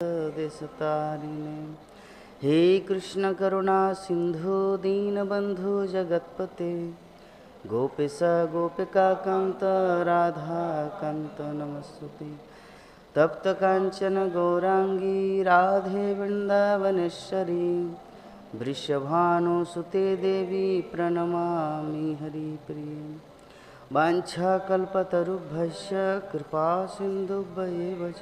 देशतारिणे हे कृष्ण करुणा सिंधु दीनबंधु जगतपते गोपेश गोपिका कांत राधा कांत नमस्तुते तप्त कांचन गौरांगी राधे वृंदावनेश्वरी वृषभानुसुते देवी प्रणमामि हरिप्रिये वाञ्छाकल्पतरुभ्यश्च कृपा सिन्धुभ्येव च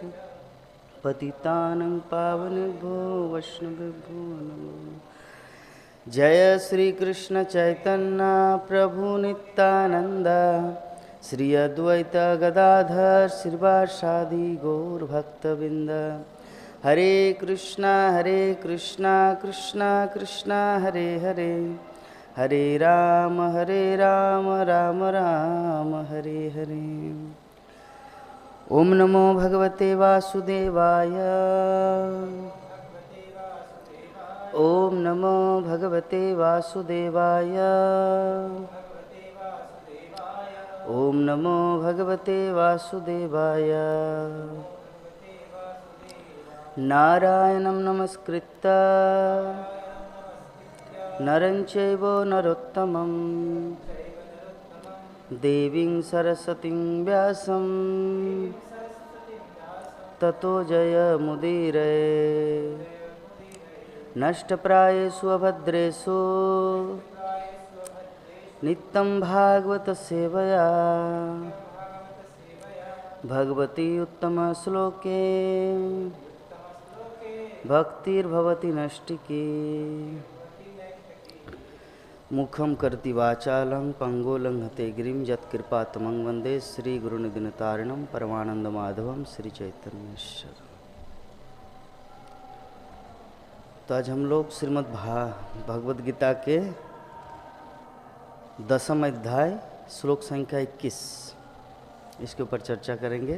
पतितानं पावनेभ्यो वैष्णवेभ्यो नमो जय श्री कृष्ण चैतन्य प्रभु नित्यानंद श्री अद्वैत गदाधर श्रीवासादि गौर भक्तबिंद हरे कृष्णा कृष्णा कृष्णा हरे हरे हरे राम राम राम हरे हरे। ओम नमो भगवते वासुदेवाय ओम नमो भगवते वासुदेवाय ओम नमो भगवते वासुदेवाय नारायणं नमस्कृत्य नरं चैव नरोत्तमं देवीं सरस्वतीं व्यासं ततो जयमुदीरये नष्टप्रायेषु अभद्रेषु नित्यं भागवत सेवया भगवती उत्तमश्लोके भक्तिर्भवति नष्टिकी मुखं करति वाचालं पंगोलं हते गिरिं यत्कृपातमं वन्दे श्रीगुरुनिधिनतारिणं परमानन्दमाधवं श्रीचैतन्येश्वर। तो आज हम लोग श्रीमद् भगवद गीता के 10वें अध्याय श्लोक संख्या 21 इसके ऊपर चर्चा करेंगे।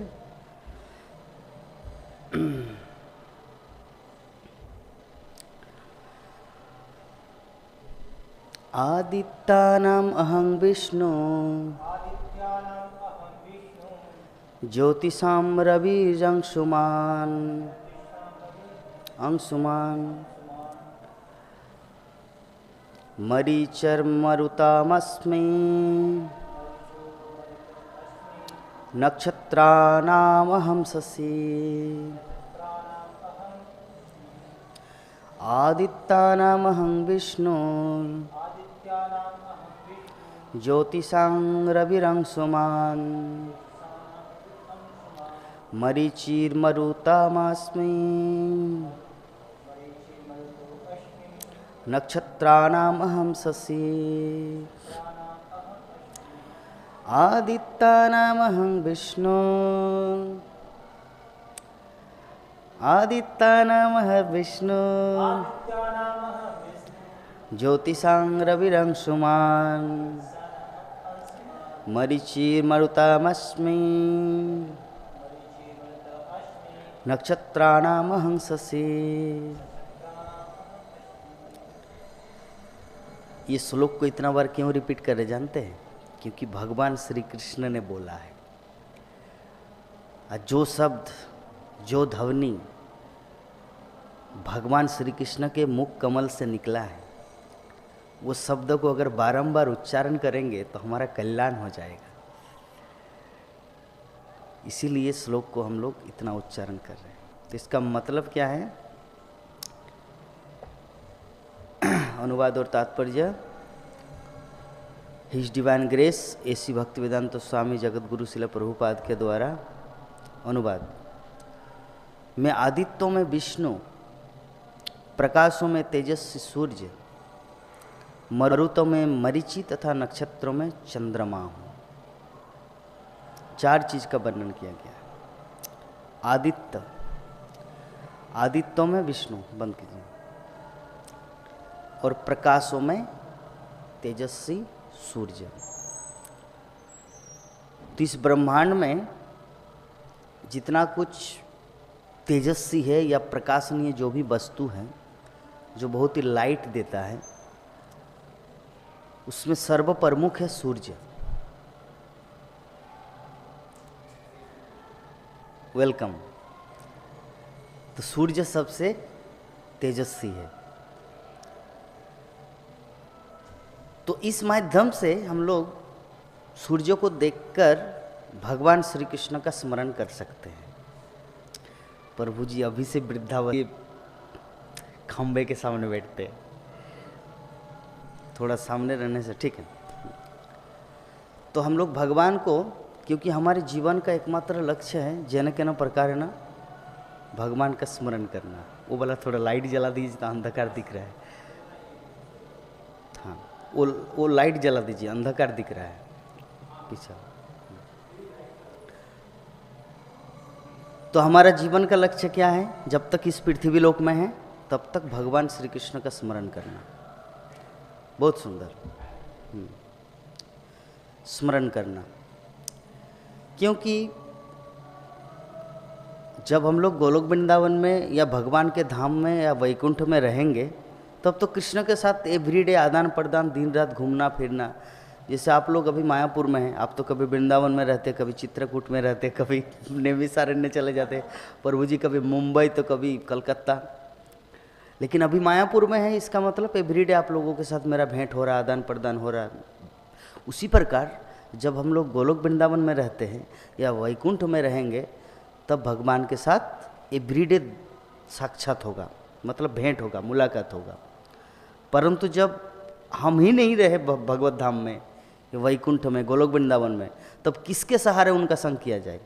आदित्यानाम् अहं विष्णु ज्योतिषां रविरंशुमान् अंशुमान् मरीचिर्मरुतामस्मि नक्षत्राणामहं शशि आदित्यानामहं विष्णु ज्योतिषां रविरंशुमान् मरीचिर्मरुतामस्मि नक्षत्राणामहं शशि आदित्यानामहं विष्णु आदित्यानामहं विष्णु ज्योतिषां रविरंशुमान् मरीचिर्मरुतामस्मि नक्षत्राणामहं शशि। ये श्लोक को इतना बार क्यों रिपीट कर रहे जानते हैं? क्योंकि भगवान श्री कृष्ण ने बोला है। जो शब्द जो ध्वनि भगवान श्री कृष्ण के मुख कमल से निकला है वो शब्द को अगर बारंबार उच्चारण करेंगे तो हमारा कल्याण हो जाएगा। इसीलिए श्लोक को हम लोग इतना उच्चारण कर रहे हैं। तो इसका मतलब क्या है? अनुवाद और तात्पर्य। His divine grace AC Bhaktivedanta Swami जगत गुरु शिला प्रभुपाद के द्वारा अनुवाद। मैं आदित्यों में विष्णु, प्रकाशों में तेजस्वी सूर्य, मरुतों में मरीचि तथा नक्षत्रों में चंद्रमा हूँ। 4 चीज का वर्णन किया गया। आदित्य, आदित्यों में विष्णु बंद कीजिए, और प्रकाशों में तेजस्वी सूर्य। तो इस ब्रह्मांड में जितना कुछ तेजस्वी है या प्रकाशनीय जो भी वस्तु है जो बहुत ही लाइट देता है उसमें सर्वप्रमुख है सूर्य। वेलकम। तो सूर्य सबसे तेजस्वी है। तो इस माध्यम से हम लोग सूर्य को देखकर भगवान श्री कृष्ण का स्मरण कर सकते हैं। प्रभु जी अभी से वृद्धावस्था खंबे के सामने बैठते हैं, थोड़ा सामने रहने से ठीक है। तो हम लोग भगवान को, क्योंकि हमारे जीवन का एकमात्र लक्ष्य है जन के न प्रकार है ना भगवान का स्मरण करना। वो वाला थोड़ा लाइट जला दीजिए तो अंधकार दिख रहा है। हाँ, वो लाइट जला दीजिए, अंधकार दिख रहा है पीछे। तो हमारा जीवन का लक्ष्य क्या है? जब तक इस पृथ्वी लोक में है तब तक भगवान श्री कृष्ण का स्मरण करना। बहुत सुंदर स्मरण करना, क्योंकि जब हम लोग गोलोक वृंदावन में या भगवान के धाम में या वैकुंठ में रहेंगे तब तो कृष्ण के साथ एवरीडे आदान प्रदान, दिन रात घूमना फिरना। जैसे आप लोग अभी मायापुर में हैं, आप तो कभी वृंदावन में रहते, कभी चित्रकूट में रहते, कभी नैमिषारण्य चले जाते, प्रभु जी कभी मुंबई तो कभी कलकत्ता, लेकिन अभी मायापुर में है। इसका मतलब एवरीडे आप लोगों के साथ मेरा भेंट हो रहा, आदान प्रदान हो रहा। उसी प्रकार जब हम लोग गोलोक वृंदावन में रहते हैं या वैकुंठ में रहेंगे तब भगवान के साथ एवरीडे साक्षात होगा, मतलब भेंट होगा, मुलाकात होगा। परंतु जब हम ही नहीं रहे भगवत धाम में, वैकुंठ में, गोलोक वृंदावन में, तब किसके सहारे उनका संग किया जाए?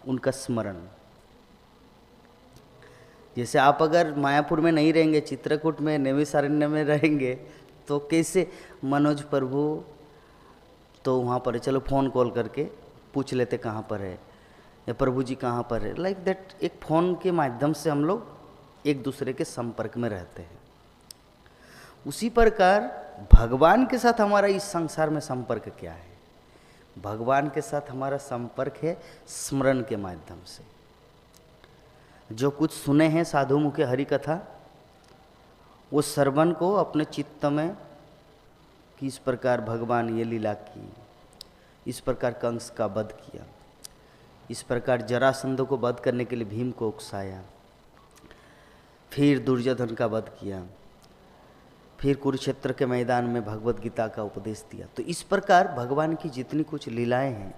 उनका स्मरण। जैसे आप अगर मायापुर में नहीं रहेंगे, चित्रकूट में, नैमिषारण्य में रहेंगे, तो कैसे मनोज प्रभु तो वहाँ पर, चलो फ़ोन कॉल करके पूछ लेते कहाँ पर है, या प्रभु जी कहाँ पर है। लाइक दैट, एक फ़ोन के माध्यम से हम लोग एक दूसरे के संपर्क में रहते हैं। उसी प्रकार भगवान के साथ हमारा इस संसार में संपर्क क्या है? भगवान के साथ हमारा संपर्क है स्मरण के माध्यम से। जो कुछ सुने हैं साधु मुखे हरि कथा, वो श्रवण को अपने चित्त में, किस प्रकार भगवान ये लीला की, इस प्रकार कंस का वध किया, इस प्रकार जरासंध को वध करने के लिए भीम को उकसाया, फिर दुर्योधन का वध किया, फिर कुरुक्षेत्र के मैदान में भगवत गीता का उपदेश दिया। तो इस प्रकार भगवान की जितनी कुछ लीलाएं हैं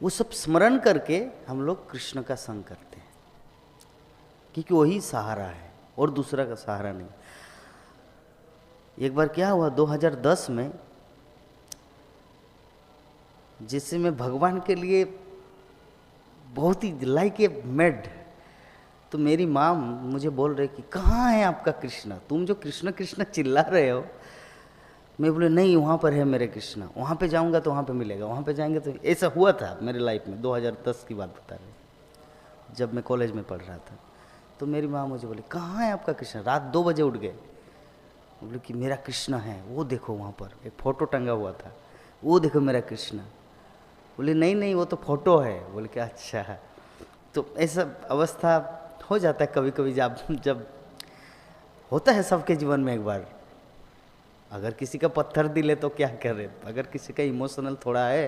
वो सब स्मरण करके हम लोग कृष्ण का संग करते हैं, क्योंकि वही सहारा है और दूसरा का सहारा नहीं। एक बार क्या हुआ 2010 में, जिससे मैं भगवान के लिए बहुत ही लाइक ए मेड, तो मेरी माँ मुझे बोल रहे कि कहाँ है आपका कृष्णा, तुम जो कृष्ण कृष्ण चिल्ला रहे हो। मैं बोले नहीं, वहाँ पर है मेरे कृष्णा, वहाँ पे जाऊँगा तो वहाँ पे मिलेगा, वहाँ पे जाएंगे तो। ऐसा हुआ था मेरे लाइफ में, 2010 की बात बता रहे, जब मैं कॉलेज में पढ़ रहा था। तो मेरी माँ मुझे बोली कहाँ है आपका कृष्णा, रात 2 बजे उठ गए, बोले कि मेरा कृष्णा है, वो देखो वहाँ पर एक फ़ोटो टंगा हुआ था, वो देखो मेरा कृष्णा। बोले नहीं नहीं, वो तो फोटो है। बोले कि अच्छा है। तो ऐसा अवस्था हो जाता है कभी कभी, जब होता है सबके जीवन में। एक बार अगर किसी का पत्थर दिले तो क्या करे, अगर किसी का इमोशनल थोड़ा है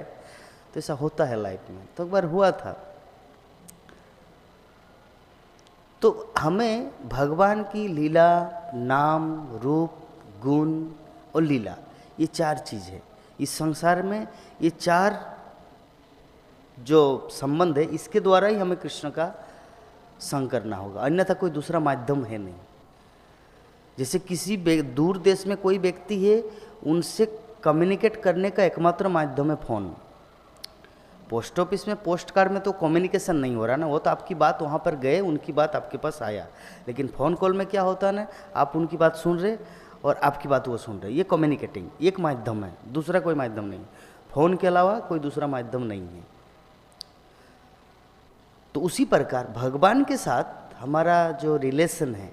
तो ऐसा होता है लाइफ में। तो एक बार हुआ था। तो हमें भगवान की लीला, नाम, रूप, गुण और लीला, ये 4 चीज़ है इस संसार में। ये 4 जो संबंध है, इसके द्वारा ही हमें कृष्ण का संग करना होगा, अन्यथा कोई दूसरा माध्यम है नहीं। जैसे किसी दूर देश में कोई व्यक्ति है, उनसे कम्युनिकेट करने का एकमात्र माध्यम है फ़ोन। पोस्ट ऑफिस में, पोस्ट कार्ड में तो कम्युनिकेशन नहीं हो रहा ना, वो तो आपकी बात वहाँ पर गए, उनकी बात आपके पास आया। लेकिन फ़ोन कॉल में क्या होता है ना, आप उनकी बात सुन रहे और आपकी बात वो सुन रहे, ये कम्युनिकेटिंग एक माध्यम है, दूसरा कोई माध्यम नहीं। फ़ोन के अलावा कोई दूसरा माध्यम नहीं है। तो उसी प्रकार भगवान के साथ हमारा जो रिलेशन है,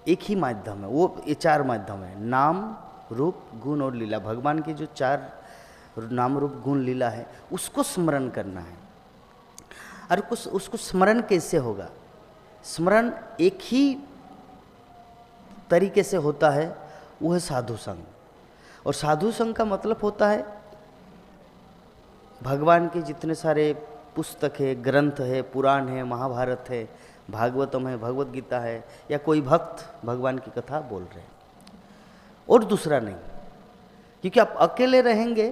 एक ही माध्यम है, वो ये 4 माध्यम है, नाम, रूप, गुण और लीला। भगवान की जो 4 नाम, रूप, गुण, लीला है, उसको स्मरण करना है। और उसको स्मरण कैसे होगा? स्मरण एक ही तरीके से होता है, वो है साधु संग। और साधु संग का मतलब होता है भगवान के जितने सारे पुस्तक है, ग्रंथ है, पुराण है, महाभारत है, भागवतम है, भगवत गीता है, या कोई भक्त भगवान की कथा बोल रहे हैं, और दूसरा नहीं। क्योंकि आप अकेले रहेंगे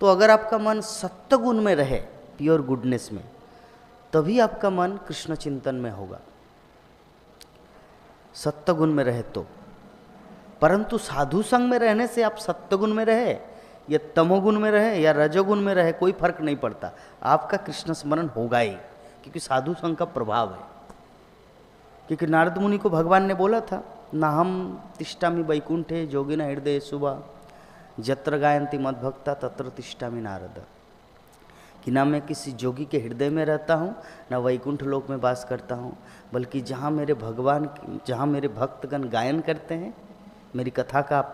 तो अगर आपका मन सत्य गुण में रहे, प्योर गुडनेस में, तभी आपका मन कृष्ण चिंतन में होगा, सत्य गुण में रहे तो। परंतु साधु संग में रहने से आप सत्य गुण में रहे या तमोगुण में रहे या रजोगुण में रहे, कोई फर्क नहीं पड़ता, आपका कृष्ण स्मरण होगा ही, क्योंकि साधु संग का प्रभाव है। क्योंकि नारद मुनि को भगवान ने बोला था, ना हम तिष्ठामि वैकुंठे जोगिना हृदय सुबह जत्र गायंती मद भक्ता तत्र तिष्ठामि नारद, कि ना मैं किसी जोगी के हृदय में रहता हूँ, ना वैकुंठ लोक में वास करता हूँ, बल्कि जहाँ मेरे भगवान, जहाँ मेरे भक्तगण गायन करते हैं, मेरी कथा का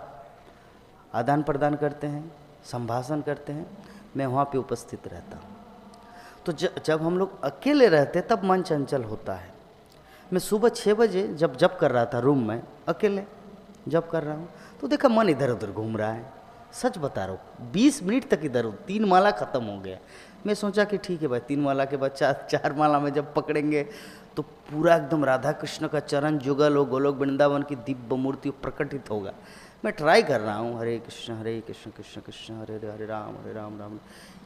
आदान प्रदान करते हैं, संभाषण करते हैं, मैं वहाँ पे उपस्थित रहता हूँ। तो जब हम लोग अकेले रहते तब मन चंचल होता है। मैं सुबह 6 बजे जब कर रहा था रूम में अकेले, जब कर रहा हूँ तो देखा मन इधर उधर घूम रहा है, सच बता रहा हूँ 20 मिनट तक इधर उधर, 3 माला खत्म हो गया। मैं सोचा कि ठीक है भाई, 3 माला के बाद 4 माला में जब पकड़ेंगे तो पूरा एकदम राधा कृष्ण का चरण जुगल हो, गोलोक वृंदावन की दिव्य मूर्ति प्रकटित होगा। मैं ट्राई कर रहा हूँ, हरे कृष्ण कृष्ण कृष्ण हरे हरे, हरे राम राम,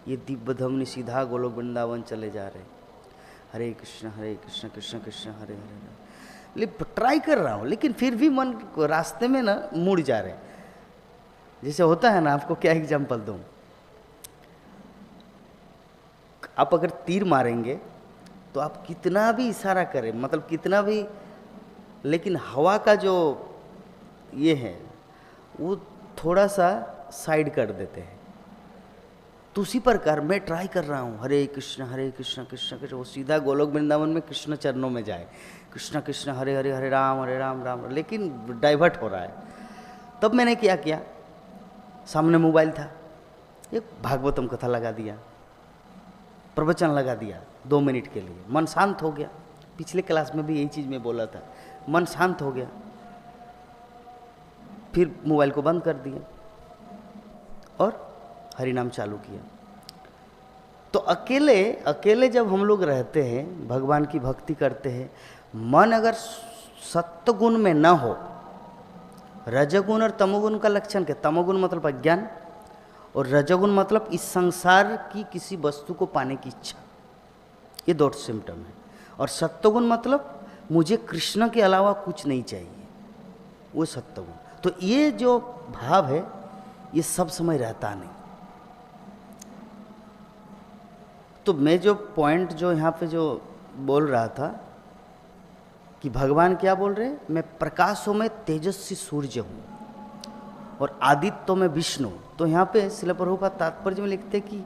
ये दिव्य धमनी सीधा गोलोक वृंदावन चले जा रहे, हरे कृष्ण कृष्ण कृष्ण हरे हरे। लेकिन ट्राई कर रहा हूँ, लेकिन फिर भी मन रास्ते में ना मुड़ जा रहे। जैसे होता है ना, आपको क्या एग्जाम्पल दूँ, आप अगर तीर मारेंगे तो आप कितना भी इशारा करें, मतलब कितना भी, लेकिन हवा का जो ये है वो थोड़ा सा साइड कर देते हैं। तो उसी प्रकार मैं ट्राई कर रहा हूँ, हरे कृष्ण कृष्ण कृष्ण, वो सीधा गोलोक वृंदावन में कृष्ण चरणों में जाए, कृष्ण कृष्ण हरे हरे, हरे राम राम, लेकिन डाइवर्ट हो रहा है। तब मैंने क्या किया, सामने मोबाइल था, एक भागवतम कथा लगा दिया, प्रवचन लगा दिया 2 मिनट के लिए, मन शांत हो गया। पिछले क्लास में भी यही चीज़ मैं बोला था, मन शांत हो गया। फिर मोबाइल को बंद कर दिया और हरि नाम चालू किया। तो अकेले जब हम लोग रहते हैं, भगवान की भक्ति करते हैं, मन अगर सत्य गुण में न हो, रजगुण और तमोगुण का लक्षण क्या, तमोगुण मतलब अज्ञान और रजोगुण मतलब इस संसार की किसी वस्तु को पाने की इच्छा, ये 2 सिम्टम है। और सत्वगुण मतलब मुझे कृष्ण के अलावा कुछ नहीं चाहिए, वो सत्वगुण। तो ये जो भाव है ये सब समय रहता नहीं। तो मैं जो पॉइंट जो यहाँ पे जो बोल रहा था कि भगवान क्या बोल रहे हैं, मैं प्रकाशों में तेजस्वी सूर्य हूँ और आदित्य में विष्णु। तो यहाँ पे श्रील प्रभुपाद तात्पर्य में लिखते कि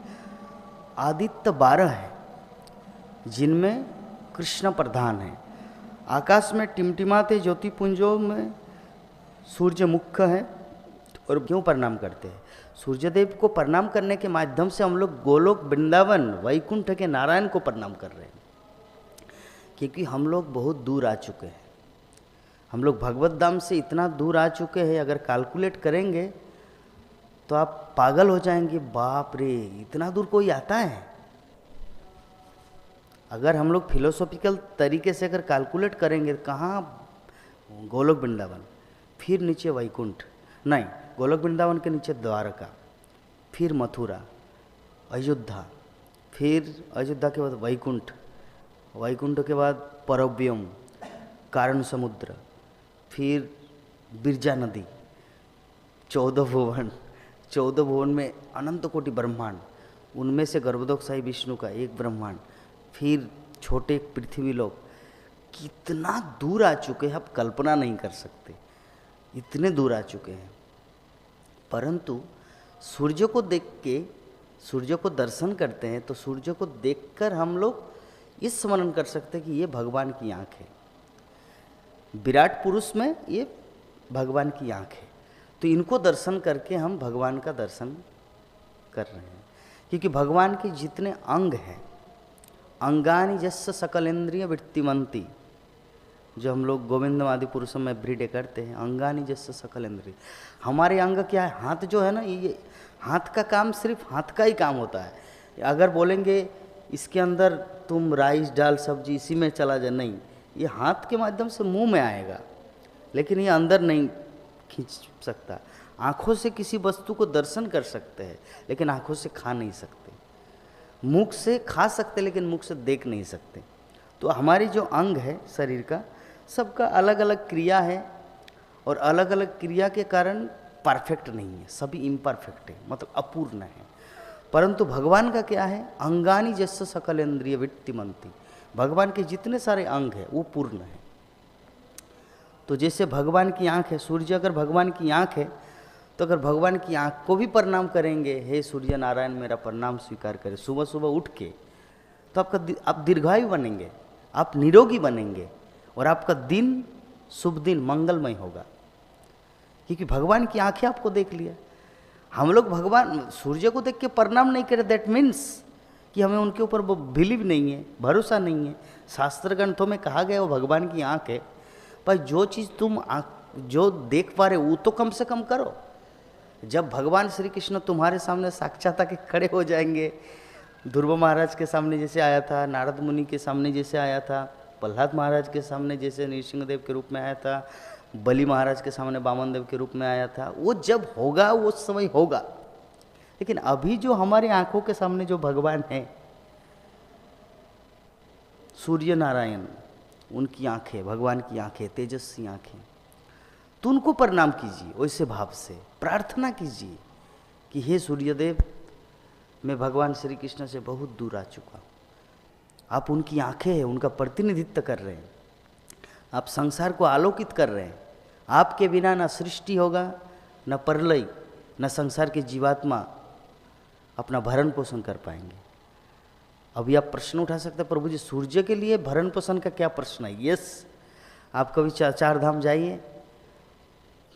आदित्य 12 है जिनमें कृष्ण प्रधान है, आकाश में टिमटिमाते ज्योतिपुंजों में सूर्य मुख्य है। और क्यों प्रणाम करते हैं, सूर्यदेव को प्रणाम करने के माध्यम से हम लोग गोलोक वृंदावन वैकुंठ के नारायण को प्रणाम कर रहे हैं, क्योंकि हम लोग बहुत दूर आ चुके हैं। हम लोग भगवत धाम से इतना दूर आ चुके हैं, अगर कैलकुलेट करेंगे तो आप पागल हो जाएंगे, बाप रे इतना दूर कोई आता है। अगर हम लोग फिलोसॉफिकल तरीके से अगर कैलकुलेट करेंगे, कहाँ गोलोक वृंदावन, फिर नीचे वैकुंठ, नहीं गोलोक वृंदावन के नीचे द्वारका, फिर मथुरा, अयोध्या, फिर अयोध्या के बाद वैकुंठ, वैकुंठ के बाद परव्यम, कारण समुद्र, फिर बिरजा नदी, 14 भुवन, 14 भुवन में अनंत कोटि ब्रह्मांड, उनमें से गर्भोदकशाही विष्णु का एक ब्रह्मांड, फिर छोटे पृथ्वी लोक। कितना दूर आ चुके हैं, आप कल्पना नहीं कर सकते, इतने दूर आ चुके हैं। परंतु सूर्य को देख के, सूर्य को दर्शन करते हैं तो सूर्य को देखकर हम लोग इस स्मरण कर सकते हैं कि ये भगवान की आँख है, विराट पुरुष में ये भगवान की आँख है। तो इनको दर्शन करके हम भगवान का दर्शन कर रहे हैं, क्योंकि भगवान के जितने अंग हैं, अंगानि जस्य सकलेन्द्रिय वृत्तिमंती, जो हम लोग गोविंदम आदि पुरुषों में एवरीडे करते हैं, अंगानि जस्य सकलेन्द्रिय। हमारे अंग क्या है, हाथ जो है ना, ये हाथ का काम सिर्फ हाथ का ही काम होता है। अगर बोलेंगे इसके अंदर तुम राइस दाल सब्जी इसी में चला जाए, नहीं, ये हाथ के माध्यम से मुंह में आएगा, लेकिन ये अंदर नहीं खींच सकता। आँखों से किसी वस्तु को दर्शन कर सकते हैं, लेकिन आँखों से खा नहीं सकते। मुख से खा सकते, लेकिन मुख से देख नहीं सकते। तो हमारी जो अंग है शरीर का, सबका अलग अलग क्रिया है, और अलग अलग क्रिया के कारण परफेक्ट नहीं है, सभी इम्परफेक्ट है, मतलब अपूर्ण है। परंतु भगवान का क्या है, अंगानी जैसे सकल इंद्रिय वित्तिमंती, भगवान के जितने सारे अंग हैं वो पूर्ण है। तो जैसे भगवान की आँख है, सूर्य अगर भगवान की आँख है, तो अगर भगवान की आँख को भी प्रणाम करेंगे, हे सूर्य नारायण मेरा प्रणाम स्वीकार करें सुबह सुबह उठ के, तो आप दीर्घायु बनेंगे, आप निरोगी बनेंगे, और आपका दिन शुभ दिन मंगलमय होगा, क्योंकि भगवान की आंखें आपको देख लिया। हम लोग भगवान सूर्य को देख के प्रणाम नहीं करें, दैट मीन्स कि हमें उनके ऊपर वो बिलीव नहीं है, भरोसा नहीं है। शास्त्र ग्रंथों में कहा गया वो भगवान की आंख है, पर जो चीज़ तुम जो देख पा रहे वो तो कम से कम करो। जब भगवान श्री कृष्ण तुम्हारे सामने साक्षात आके खड़े हो जाएंगे, ध्रुव महाराज के सामने जैसे आया था, नारद मुनि के सामने जैसे आया था, प्रहलाद महाराज के सामने जैसे नृसिंहदेव के रूप में आया था, बलि महाराज के सामने वामन देव के रूप में आया था, वो जब होगा वो समय होगा। लेकिन अभी जो हमारी आंखों के सामने जो भगवान है, सूर्य नारायण, उनकी आंखें, भगवान की आंखें तेजस्वी आंखें, तो उनको प्रणाम कीजिए, वैसे भाव से प्रार्थना कीजिए कि हे सूर्यदेव, मैं भगवान श्री कृष्ण से बहुत दूर आ चुका हूँ। आप उनकी आंखें हैं, उनका प्रतिनिधित्व कर रहे हैं, आप संसार को आलोकित कर रहे हैं। आपके बिना न सृष्टि होगा, न प्रलय, न संसार के जीवात्मा अपना भरण पोषण कर पाएंगे। अभी आप प्रश्न उठा सकते हैं, प्रभु जी सूर्य के लिए भरण पोषण का क्या प्रश्न है? यस, आप कभी चार धाम जाइए,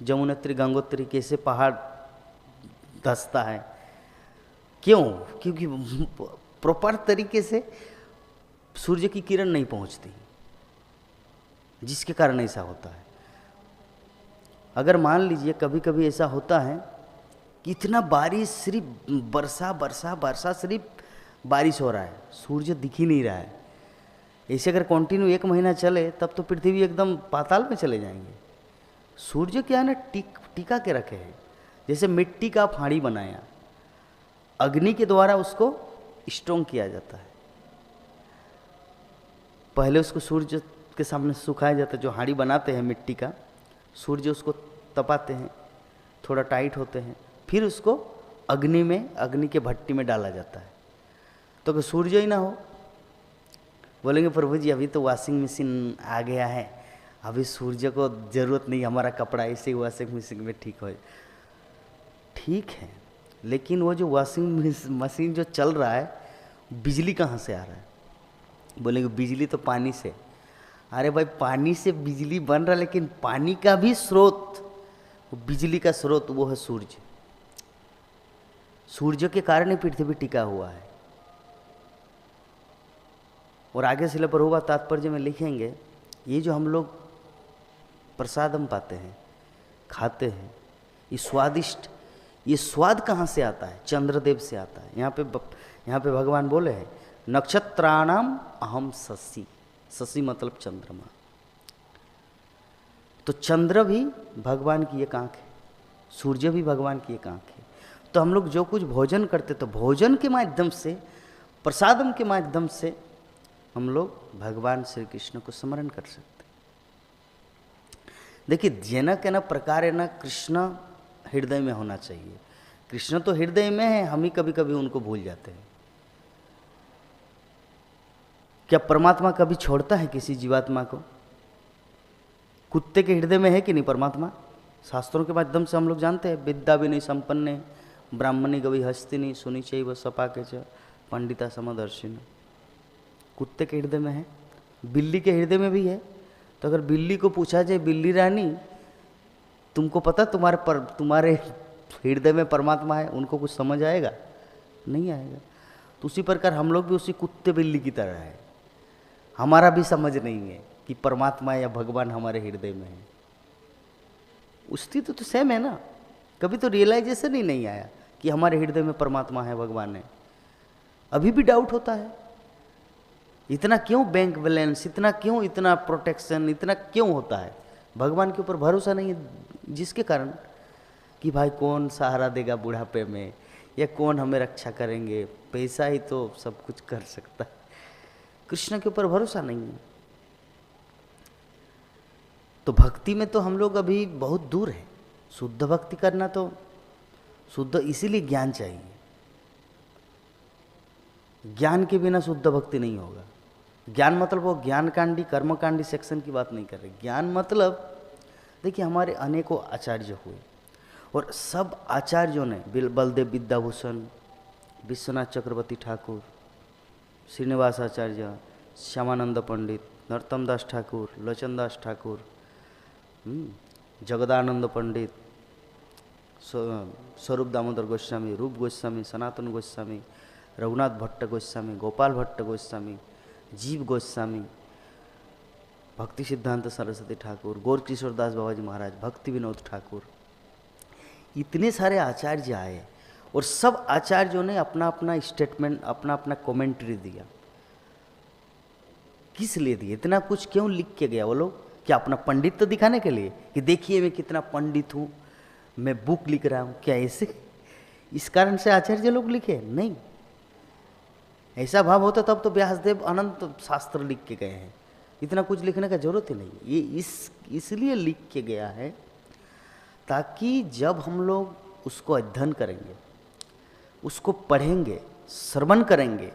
जमुनोत्री गंगोत्री कैसे पहाड़ धंसता है, क्यों? क्योंकि प्रॉपर तरीके से सूर्य की किरण नहीं पहुंचती, जिसके कारण ऐसा होता है। अगर मान लीजिए कभी कभी ऐसा होता है कि इतना बारिश, सिर्फ वर्षा वर्षा वर्षा, सिर्फ बारिश हो रहा है, सूर्य दिख ही नहीं रहा है। ऐसे अगर कंटिन्यू 1 महीना चले तब तो पृथ्वी एकदम पाताल में चले जाएंगे। सूर्य क्या है ना, टिका के रखे हैं। जैसे मिट्टी का फाड़ी बनाया, अग्नि के द्वारा उसको स्ट्रोंग किया जाता है। पहले उसको सूर्य के सामने सुखाया जाता है, जो हाड़ी बनाते हैं मिट्टी का, सूर्य उसको तपाते हैं, थोड़ा टाइट होते हैं, फिर उसको अग्नि के भट्टी में डाला जाता है। तो अगर सूर्य ही ना हो, बोलेंगे प्रभु जी अभी तो वॉशिंग मशीन आ गया है, अभी सूर्य को ज़रूरत नहीं, हमारा कपड़ा ऐसे ही वॉशिंग मशीन में ठीक हो। ठीक है, लेकिन वो जो वॉशिंग मशीन जो चल रहा है, बिजली कहाँ से आ रहा है? बोलेंगे बिजली तो पानी से। अरे भाई, पानी से बिजली बन रहा है, लेकिन पानी का भी स्रोत, बिजली का स्रोत वो है सूर्य। सूर्य के कारण ही पृथ्वी टिका हुआ है। और आगे से प्रभुपाद तात्पर्य में लिखेंगे, ये जो हम लोग प्रसाद हम पाते हैं, खाते हैं, ये स्वादिष्ट, ये स्वाद कहाँ से आता है? चंद्रदेव से आता है। यहाँ पे भगवान बोले हैं, नक्षत्राणाम अहम शशि, शशि मतलब चंद्रमा। तो चंद्र भी भगवान की एक आंख है, सूर्य भी भगवान की एक आंख है। तो हम लोग जो कुछ भोजन करते, तो भोजन के माध्यम से, प्रसादम के माध्यम से हम लोग भगवान श्री कृष्ण को स्मरण कर सकते। देखिए, जेना के न प्रकार है न, कृष्ण हृदय में होना चाहिए। कृष्ण तो हृदय में है, हम ही कभी कभी उनको भूल जाते हैं। क्या परमात्मा कभी छोड़ता है किसी जीवात्मा को? कुत्ते के हृदय में है कि नहीं परमात्मा? शास्त्रों के माध्यम से हम लोग जानते हैं, विद्या विनय संपन्ने ब्राह्मणी गवि हस्तिनी सुनी चैव सपाके च पंडिता समदर्शिनी। कुत्ते के हृदय में है, बिल्ली के हृदय में भी है। तो अगर बिल्ली को पूछा जाए, बिल्ली रानी तुमको पता तुम्हारे हृदय में परमात्मा है, उनको कुछ समझ आएगा? नहीं आएगा। तो उसी प्रकार हम लोग भी उसी कुत्ते बिल्ली की तरह है, हमारा भी समझ नहीं है कि परमात्मा या भगवान हमारे हृदय में है। अस्तित्व तो सेम है ना, कभी तो रियलाइजेशन ही नहीं आया कि हमारे हृदय में परमात्मा है, भगवान है। अभी भी डाउट होता है। इतना क्यों बैंक बैलेंस, इतना क्यों, इतना प्रोटेक्शन, इतना क्यों होता है? भगवान के ऊपर भरोसा नहीं है, जिसके कारण कि भाई कौन सहारा देगा बुढ़ापे में, या कौन हमें रक्षा करेंगे, पैसा ही तो सब कुछ कर सकता है। कृष्ण के ऊपर भरोसा नहीं है। तो भक्ति में तो हम लोग अभी बहुत दूर है। शुद्ध भक्ति करना तो शुद्ध, इसीलिए ज्ञान चाहिए। ज्ञान के बिना शुद्ध भक्ति नहीं होगा। ज्ञान मतलब वो ज्ञानकांडी कर्मकांडी सेक्शन की बात नहीं कर रहे। ज्ञान मतलब देखिए, हमारे अनेकों आचार्य हुए और सब आचार्यों ने, बलदेव विद्याभूषण, विश्वनाथ चक्रवर्ती ठाकुर, श्रीनिवास आचार्य, श्यामानंद पंडित, नरोत्तम दास ठाकुर, लोचन दास ठाकुर, जगदानंद पंडित, स्वरूप दामोदर गोस्वामी, रूप गोस्वामी, सनातन गोस्वामी, रघुनाथ भट्ट गोस्वामी, गोपाल भट्ट गोस्वामी, जीव गोस्वामी, भक्ति सिद्धांत सरस्वती ठाकुर, गौर किशोर दास बाबा जी महाराज, भक्ति विनोद ठाकुर, इतने सारे आचार्य आए और सब आचार्यों ने अपना अपना स्टेटमेंट, अपना अपना कमेंट्री दिया। किस लिए दिए? इतना कुछ क्यों लिख के गया वो लोग? क्या अपना पंडित तो दिखाने के लिए कि देखिए मैं कितना पंडित हूँ, मैं बुक लिख रहा हूँ? क्या ऐसे इस कारण से आचार्य लोग लिखे? नहीं, ऐसा भाव होता तब तो व्यासदेव अनंत शास्त्र लिख के गए हैं। इतना कुछ लिखने का जरूरत ही नहीं। ये इसलिए लिख के गया है ताकि जब हम लोग उसको अध्ययन करेंगे, उसको पढ़ेंगे, श्रवण करेंगे,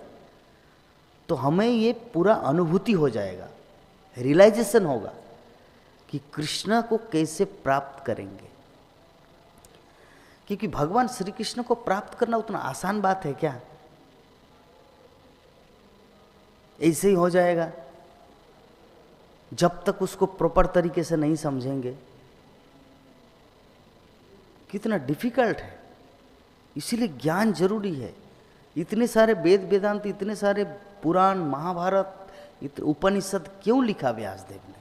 तो हमें ये पूरा अनुभूति हो जाएगा, रियलाइजेशन होगा कि कृष्ण को कैसे प्राप्त करेंगे। क्योंकि भगवान श्री कृष्ण को प्राप्त करना उतना आसान बात है क्या? ऐसे ही हो जाएगा? जब तक उसको प्रॉपर तरीके से नहीं समझेंगे, कितना डिफिकल्ट है। इसीलिए ज्ञान जरूरी है। इतने सारे वेद वेदांत, इतने सारे पुराण, महाभारत, उपनिषद क्यों लिखा व्यासदेव ने?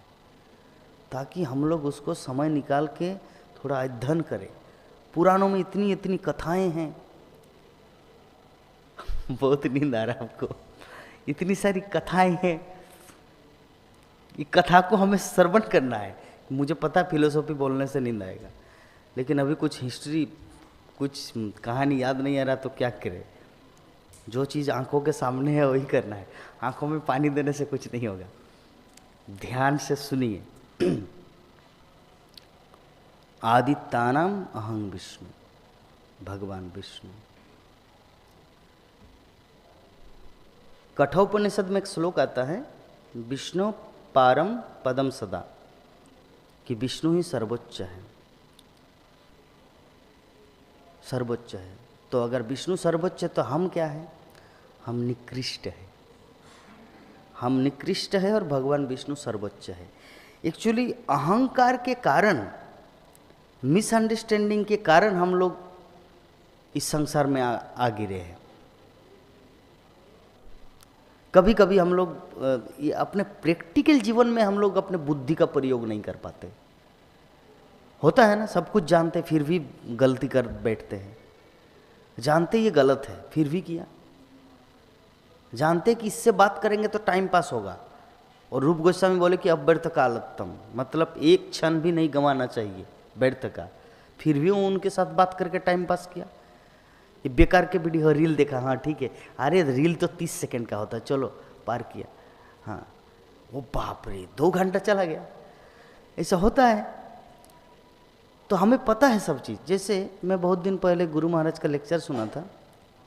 ताकि हम लोग उसको समय निकाल के थोड़ा अध्ययन करें। पुराणों में इतनी इतनी कथाएं हैं। बहुत नींद आ रहा है आपको? इतनी सारी कथाएं हैं, ये कथा को हमें श्रवण करना है। मुझे पता फिलोसॉफी बोलने से नींद आएगा, लेकिन अभी कुछ हिस्ट्री, कुछ कहानी याद नहीं आ रहा तो क्या करे। जो चीज़ आंखों के सामने है वही करना है। आंखों में पानी देने से कुछ नहीं होगा। ध्यान से सुनिए। आदित्यानाम अहं विष्णु, भगवान विष्णु। कठोपनिषद में एक श्लोक आता है, विष्णु पारम पदम सदा, कि विष्णु ही सर्वोच्च है, सर्वोच्च है। तो अगर विष्णु सर्वोच्च है तो हम क्या है? हम निकृष्ट है। हम निकृष्ट है और भगवान विष्णु सर्वोच्च है। एक्चुअली अहंकार के कारण, मिसअंडरस्टैंडिंग के कारण हम लोग इस संसार में आ गिरे हैं। कभी कभी हम लोग ये अपने प्रैक्टिकल जीवन में हम लोग अपने बुद्धि का प्रयोग नहीं कर पाते। होता है ना, सब कुछ जानते फिर भी गलती कर बैठते हैं। जानते ये गलत है फिर भी किया। जानते कि इससे बात करेंगे तो टाइम पास होगा, और रूप गोस्वामी बोले कि अब व्यर्थ कालत्तम, मतलब एक क्षण भी नहीं गंवाना चाहिए व्यर्थ का। फिर भी वो उनके साथ बात करके टाइम पास किया। ये बेकार के वीडियो, रील देखा, हाँ ठीक है, अरे रील तो 30 सेकंड का होता है, चलो पार किया, हाँ वो बाप रे 2 घंटा चला गया। ऐसा होता है। तो हमें पता है सब चीज़। जैसे मैं बहुत दिन पहले गुरु महाराज का लेक्चर सुना था,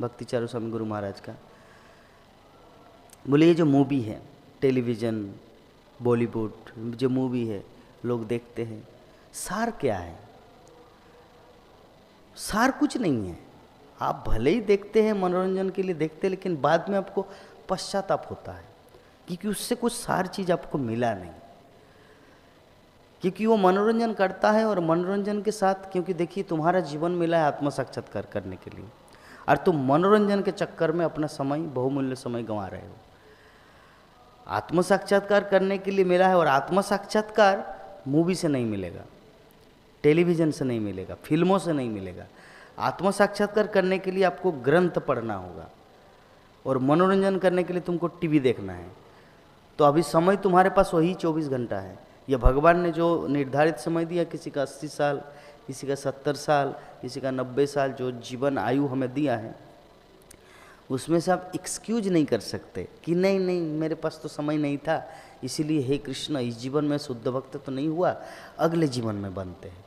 भक्ति चारू स्वामी गुरु महाराज का। बोले ये जो मूवी है, टेलीविज़न, बॉलीवुड जो मूवी है लोग देखते हैं, सार क्या है? सार कुछ नहीं है। आप भले ही देखते हैं, मनोरंजन के लिए देखते हैं, लेकिन बाद में आपको पश्चाताप होता है क्योंकि उससे कुछ सार चीज़ आपको मिला नहीं। क्योंकि वो मनोरंजन करता है, और मनोरंजन के साथ, क्योंकि देखिए तुम्हारा जीवन मिला है आत्म साक्षात्कार करने के लिए, और तुम मनोरंजन के चक्कर में अपना समय, बहुमूल्य समय गंवा रहे हो। आत्म साक्षात्कार करने के लिए मिला है, और आत्म साक्षात्कार मूवी से नहीं मिलेगा, टेलीविज़न से नहीं मिलेगा, फिल्मों से नहीं मिलेगा। आत्म साक्षात्कार करने के लिए आपको ग्रंथ पढ़ना होगा, और मनोरंजन करने के लिए तुमको टीवी देखना है। तो अभी समय तुम्हारे पास वही 24 घंटा है। यह भगवान ने जो निर्धारित समय दिया, किसी का 80 साल, किसी का 70 साल, किसी का 90 साल, जो जीवन आयु हमें दिया है, उसमें से आप एक्सक्यूज नहीं कर सकते कि नहीं नहीं मेरे पास तो समय नहीं था, इसीलिए हे कृष्ण इस जीवन में शुद्ध भक्त तो नहीं हुआ, अगले जीवन में बनते हैं।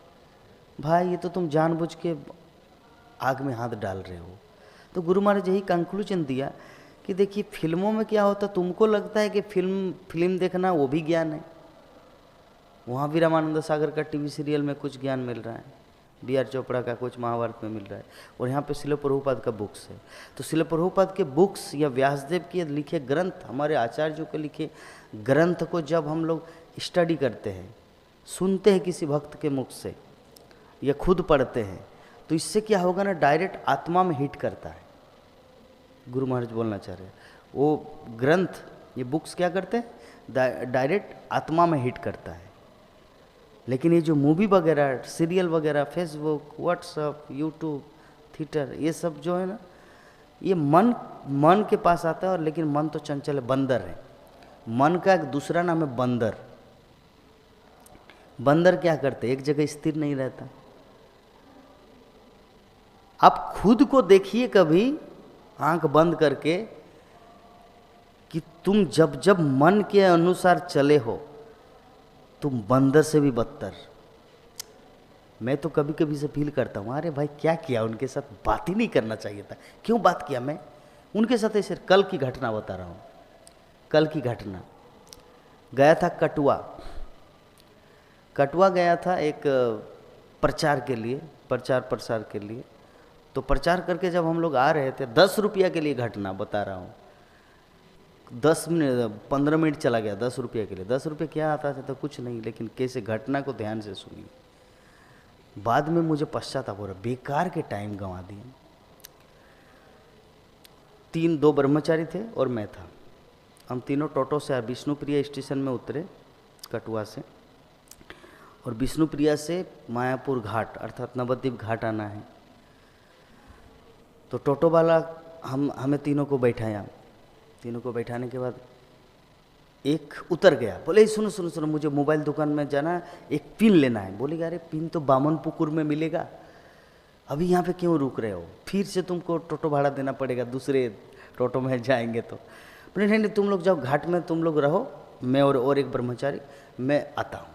भाई ये तो तुम जानबूझ के आग में हाथ डाल रहे हो। तो गुरु महाराज यही कंक्लूजन दिया कि देखिए फिल्मों में क्या होता, तुमको लगता है कि फिल्म देखना वो भी ज्ञान है, वहाँ भी रामानंद सागर का टीवी सीरियल में कुछ ज्ञान मिल रहा है, B.R. चोपड़ा का कुछ महाभारत में मिल रहा है, और यहाँ पे शिल प्रभुपाद का बुक्स है। तो शिल प्रभुपाद के बुक्स या व्यासदेव के लिखे ग्रंथ, हमारे आचार्यों के लिखे ग्रंथ को जब हम लोग स्टडी करते हैं, सुनते हैं किसी भक्त के मुख से या खुद पढ़ते हैं, तो इससे क्या होगा ना, डायरेक्ट आत्मा में हिट करता है। गुरु महाराज बोलना चाह रहे हैं वो ग्रंथ, ये बुक्स क्या करते हैं, डायरेक्ट आत्मा में हिट करता है। लेकिन ये जो मूवी वगैरह, सीरियल वगैरह, फेसबुक, व्हाट्सअप, यूट्यूब, थिएटर, ये सब जो है ना, ये मन के पास आता है। और लेकिन मन तो चंचल है, बंदर है। मन का एक दूसरा नाम है बंदर। बंदर क्या करते, एक जगह स्थिर नहीं रहता। आप खुद को देखिए कभी आंख बंद करके कि तुम जब जब मन के अनुसार चले हो, तुम बंदर से भी बदतर। मैं तो कभी कभी से फील करता हूँ, अरे भाई क्या किया, उनके साथ बात ही नहीं करना चाहिए था, क्यों बात किया मैं उनके साथ। ऐसे कल की घटना बता रहा हूँ, कल की घटना। गया था कटवा गया था एक प्रचार के लिए, प्रचार प्रसार के लिए। तो प्रचार करके जब हम लोग आ रहे थे, 10 रुपया के लिए घटना बता रहा हूँ, 15 मिनट चला गया 10 रुपये के लिए। 10 रुपये क्या आता था, तो कुछ नहीं, लेकिन कैसे घटना को ध्यान से सुनिए। बाद में मुझे पश्चाताप हो रहा, बेकार के टाइम गंवा दिए। 2 ब्रह्मचारी थे और मैं था। हम तीनों टोटो से विष्णुप्रिया स्टेशन में उतरे कटवा से, और विष्णुप्रिया से मायापुर घाट अर्थात नवद्वीप घाट आना है। तो टोटो वाला हमें तीनों को बैठाया। तीनों को बैठाने के बाद एक उतर गया, बोले सुनो सुनो सुनो, मुझे मोबाइल दुकान में जाना, एक पिन लेना है। बोलेगा अरे पिन तो बामनपुकुर में मिलेगा, अभी यहाँ पे क्यों रुक रहे हो, फिर से तुमको टोटो भाड़ा देना पड़ेगा, दूसरे टोटो में जाएंगे तो। बोले नहीं नहीं, तुम लोग जाओ घाट में, तुम लोग रहो, मैं और एक ब्रह्मचारी, मैं आता हूँ।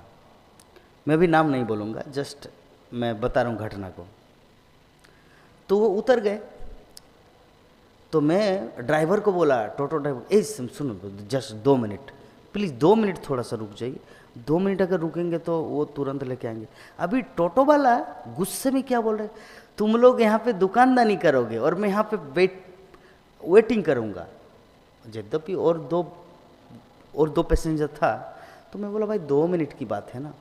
मैं भी नाम नहीं बोलूँगा, जस्ट मैं बता रहा हूँ घटना को। तो वो उतर गए। तो मैं ड्राइवर को बोला, टोटो ड्राइवर, ए सुनो जस्ट 2 मिनट प्लीज़, 2 मिनट थोड़ा सा रुक जाइए। 2 मिनट अगर रुकेंगे तो वो तुरंत लेके आएंगे। अभी टोटो वाला गुस्से में क्या बोल रहे, तुम लोग यहाँ पे दुकानदानी करोगे और मैं यहाँ पे वेटिंग करूँगा। यद्यपि और दो पैसेंजर था, तो मैं बोला भाई 2 मिनट की बात है ना।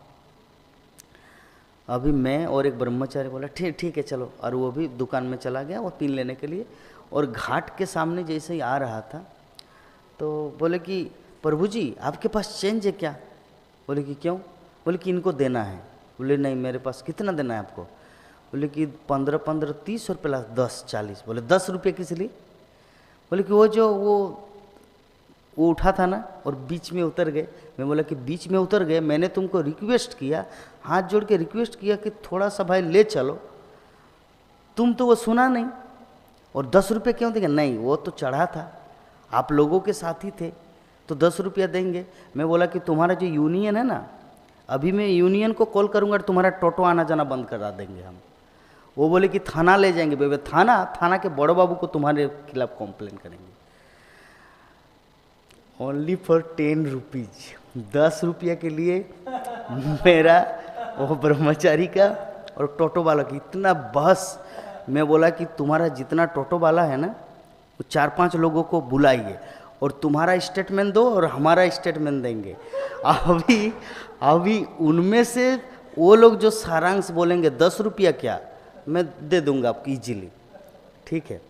अभी मैं और एक ब्रह्मचारी बोला ठीक है चलो, और वो भी दुकान में चला गया वो पिन लेने के लिए। और घाट के सामने जैसे ही आ रहा था तो बोले कि प्रभु जी आपके पास चेंज है क्या। बोले कि क्यों। बोले कि इनको देना है। बोले नहीं मेरे पास। कितना देना है आपको। बोले कि 15 30 और प्लस 10 40। बोले 10 रुपये किस लिए। बोले कि वो उठा था ना और बीच में उतर गए। मैं बोला कि बीच में उतर गए, मैंने तुमको रिक्वेस्ट किया, हाथ जोड़ के रिक्वेस्ट किया कि थोड़ा सा भाई ले चलो, तुम तो वो सुना नहीं। और 10 रुपये क्यों देंगे। नहीं वो तो चढ़ा था, आप लोगों के साथ ही थे तो 10 रुपया देंगे। मैं बोला कि तुम्हारा जो यूनियन है ना, अभी मैं यूनियन को कॉल करूँगा और तुम्हारा टोटो आना जाना बंद करा देंगे हम। वो बोले कि थाना ले जाएंगे। बेबे थाना के बड़ो बाबू को तुम्हारे खिलाफ कंप्लेन करेंगे। ओनली फॉर 10 रुपीज़, 10 रुपया के लिए मेरा वो ब्रह्मचारी का और टोटो वाला की इतना बहस। मैं बोला कि तुम्हारा जितना टोटो वाला है ना, वो 4-5 लोगों को बुलाइए और तुम्हारा स्टेटमेंट दो और हमारा स्टेटमेंट देंगे। अभी उनमें से वो लोग जो सारांश बोलेंगे 10 रुपया क्या, मैं दे दूंगा आपको इजीली, ठीक है।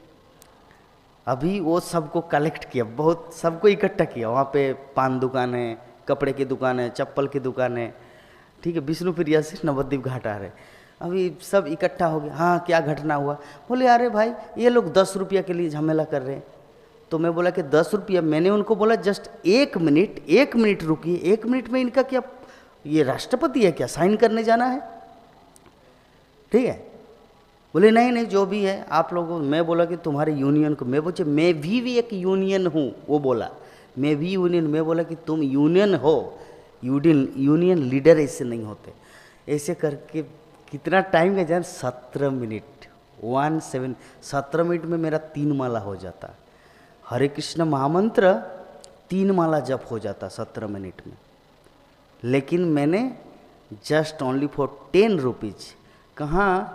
अभी वो सबको कलेक्ट किया, बहुत सबको इकट्ठा किया। वहाँ पे पान दुकान है, कपड़े की दुकान है, चप्पल की दुकान है, ठीक है। विष्णुप्रिया से नवद्वीप घाट आ रहे, अभी सब इकट्ठा हो गया। हाँ क्या घटना हुआ। बोले अरे भाई ये लोग 10 रुपया के लिए झमेला कर रहे हैं। तो मैं बोला कि 10 रुपया। मैंने उनको बोला जस्ट 1 मिनट रुकिए, 1 मिनट में इनका क्या, ये राष्ट्रपति है क्या, साइन करने जाना है? ठीक है। बोले नहीं नहीं जो भी है आप लोगों। मैं बोला कि तुम्हारे यूनियन को, मैं पूछे मैं भी एक यूनियन हूँ। वो बोला मैं भी यूनियन। मैं बोला कि तुम यूनियन हो, यूनियन लीडर ऐसे नहीं होते। ऐसे करके कितना टाइम का जान, 17 मिनट 17 मिनट में मेरा 3 माला हो जाता। हरे कृष्ण महामंत्र 3 माला जप हो जाता 17 मिनट में। लेकिन मैंने जस्ट ओनली फॉर 10 रुपीज, कहाँ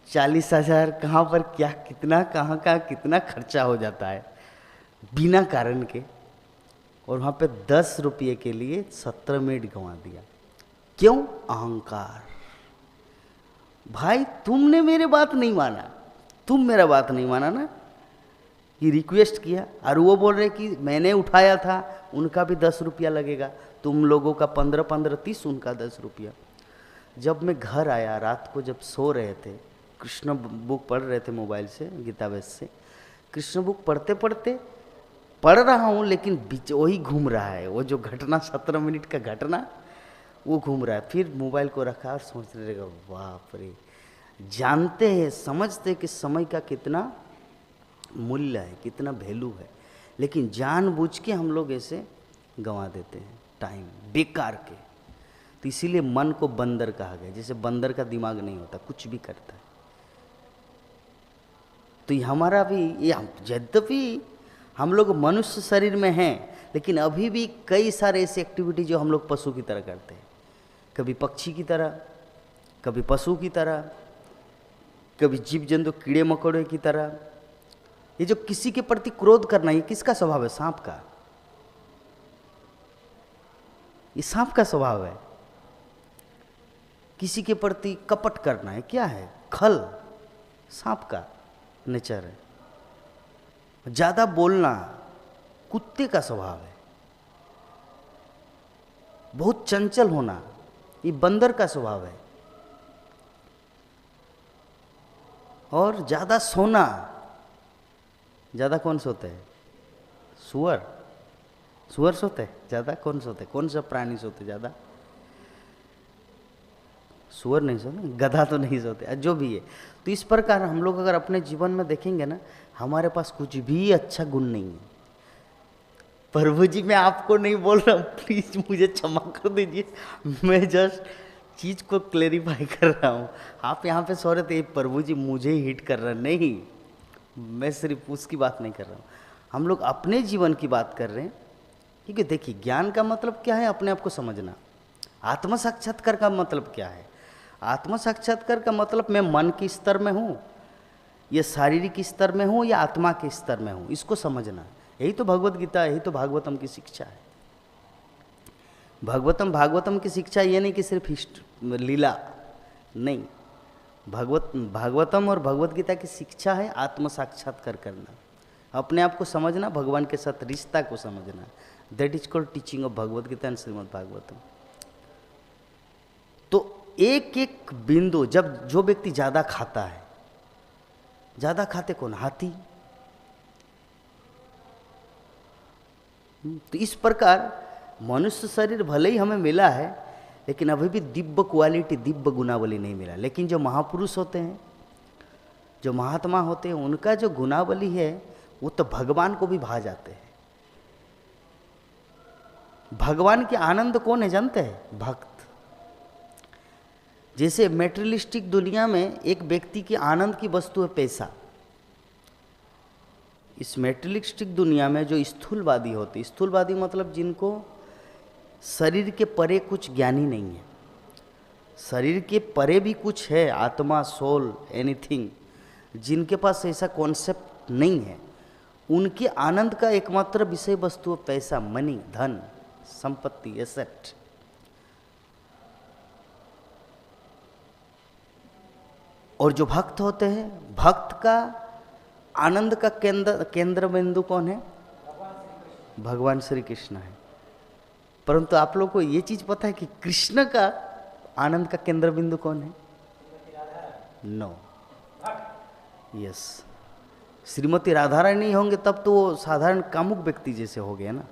40,000, कहाँ पर क्या कितना, कहाँ कितना खर्चा हो जाता है बिना कारण के। और वहाँ पे 10 रुपये के लिए 17 मिनट गंवा दिया। क्यों? अहंकार। भाई तुमने मेरे बात नहीं माना, तुम मेरा बात नहीं माना ना, ये रिक्वेस्ट किया और वो बोल रहे कि मैंने उठाया था, उनका भी 10 रुपया लगेगा, तुम लोगों का 15-15, 30, उनका 10 रुपया। जब मैं घर आया रात को, जब सो रहे थे, कृष्ण बुक पढ़ रहे थे मोबाइल से, गीतावेश से, कृष्ण बुक पढ़ते पढ़ते पढ़ रहा हूँ, लेकिन बीच वही घूम रहा है, वो जो घटना 17 मिनट का घटना वो घूम रहा है। फिर मोबाइल को रखा और सोच रहेगा बाप रे, जानते हैं समझते कि समय का कितना मूल्य है, कितना वैल्यू है, लेकिन जानबूझ के हम लोग ऐसे गंवा देते हैं टाइम बेकार के। तो इसीलिए मन को बंदर कहा गया, जैसे बंदर का दिमाग नहीं होता, कुछ भी करता है। तो ये हमारा भी, ये यद्यपि हम लोग मनुष्य शरीर में हैं, लेकिन अभी भी कई सारे ऐसी एक्टिविटी जो हम लोग पशु की तरह करते हैं, कभी पक्षी की तरह, कभी पशु की तरह, कभी जीव जंतु कीड़े मकोड़े की तरह। ये जो किसी के प्रति क्रोध करना, ये किसका स्वभाव है? सांप का। ये सांप का स्वभाव है। किसी के प्रति कपट करना है, क्या है? खल, सांप का नेचर है। ज्यादा बोलना कुत्ते का स्वभाव है। बहुत चंचल होना ये बंदर का स्वभाव है। और ज्यादा सोना, ज्यादा कौन सोते हैं? सुअर। सुअर सोते हैं ज्यादा? कौन सोते? कौन सा प्राणी सोते ज्यादा? सुअर नहीं सोते, गधा तो नहीं सोते, जो भी है। तो इस प्रकार हम लोग अगर अपने जीवन में देखेंगे ना, हमारे पास कुछ भी अच्छा गुण नहीं है। प्रभु जी मैं आपको नहीं बोल रहा हूँ, प्लीज मुझे क्षमा कर दीजिए, मैं जस्ट चीज को क्लेरिफाई कर रहा हूँ। आप यहाँ पे सो रहे थे प्रभु जी मुझे हिट कर रहा, नहीं, मैं सिर्फ उसकी बात नहीं कर रहा हूँ। हम लोग अपने जीवन की बात कर रहे हैं। क्योंकि देखिए ज्ञान का मतलब क्या है? अपने आप को समझना। आत्म साक्षात्कार का मतलब क्या है? आत्म साक्षात्कार का मतलब मैं मन के स्तर में हूँ, या शारीरिक स्तर में हूँ, या आत्मा के स्तर में हूँ, इसको समझना। यही तो भगवत गीता, यही तो भागवतम की शिक्षा है। भागवतम की शिक्षा ये नहीं कि सिर्फ लीला, नहीं। भागवतम और भगवत गीता की शिक्षा है आत्म साक्षात्कार करना, अपने आप को समझना, भगवान के साथ रिश्ता को समझना। That is called teaching of Bhagavad Gita and Srimad Bhagavatam. तो एक एक बिंदु, जब जो व्यक्ति ज्यादा खाता है, ज्यादा खाते कौन? हाथी। तो इस प्रकार मनुष्य शरीर भले ही हमें मिला है, लेकिन अभी भी दिव्य क्वालिटी, दिव्य गुणावली नहीं मिला। लेकिन जो महापुरुष होते हैं, जो महात्मा होते हैं, उनका जो गुणावली है वो तो भगवान को भी भा जाते हैं। भगवान के आनंद कौन है जानते हैं? भक्त। जैसे मेटेरियलिस्टिक दुनिया में एक व्यक्ति की आनंद की वस्तु है पैसा, इस मेटेरियलिस्टिक दुनिया में जो स्थूलवादी होते, स्थूलवादी मतलब जिनको शरीर के परे कुछ ज्ञानी नहीं है, शरीर के परे भी कुछ है, आत्मा, सोल, एनीथिंग, जिनके पास ऐसा कॉन्सेप्ट नहीं है, उनके आनंद का एकमात्र विषय वस्तु है पैसा, मनी, धन, संपत्ति, एसेट। और जो भक्त होते हैं, भक्त का आनंद का केंद्र बिंदु कौन है? भगवान श्री कृष्ण है। परंतु आप लोग को ये चीज पता है कि कृष्ण का आनंद का केंद्र बिंदु कौन है? नो, यस, श्रीमती राधा रानी नहीं होंगे तब तो वो साधारण कामुक व्यक्ति जैसे हो गए ना।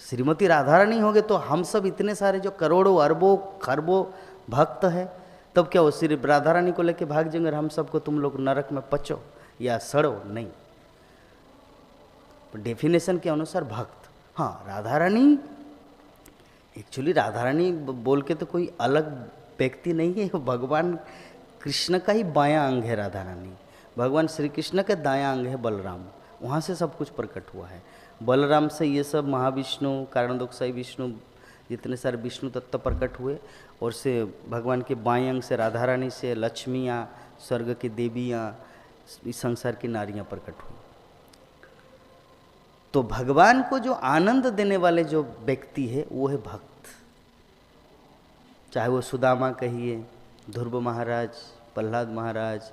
श्रीमती राधा रानी होंगे तो हम सब इतने सारे जो करोड़ों अरबों खरबों भक्त है, तब क्या वो सिर्फ राधा रानी को लेके भाग जाएंगे और हम सबको तुम लोग नरक में पचो या सड़ो? नहीं। डेफिनेशन के अनुसार भक्त, हाँ राधा रानी एक्चुअली राधा रानी बोल के तो कोई अलग व्यक्ति नहीं है, भगवान कृष्ण का ही बायां अंग है राधा रानी। भगवान श्री कृष्ण का दायां अंग है बलराम, वहाँ से सब कुछ प्रकट हुआ है। बलराम से ये सब महाविष्णु, कारणोदकसाई विष्णु, जितने सारे विष्णु तत्व प्रकट हुए, और से भगवान के बाएं अंग से राधा रानी से लक्ष्मियाँ, स्वर्ग की देवियाँ, इस संसार की नारियाँ प्रकट हुई। तो भगवान को जो आनंद देने वाले जो व्यक्ति है वो है भक्त। चाहे वो सुदामा कहिए, ध्रुव महाराज, प्रहलाद महाराज,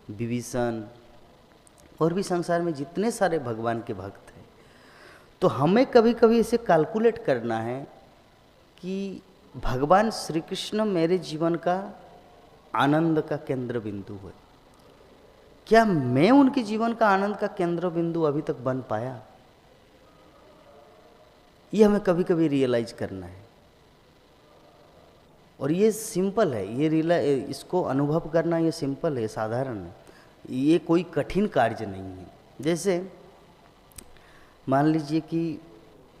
विभीषण, और भी संसार में जितने सारे भगवान के भक्त हैं। तो हमें कभी कभी इसे कैलकुलेट करना है कि भगवान श्री कृष्ण मेरे जीवन का आनंद का केंद्र बिंदु है। क्या मैं उनके जीवन का आनंद का केंद्र बिंदु अभी तक बन पाया? ये हमें कभी कभी रियलाइज करना है। और ये सिंपल है, ये इसको अनुभव करना ये सिंपल है, साधारण है, ये कोई कठिन कार्य नहीं है। जैसे मान लीजिए कि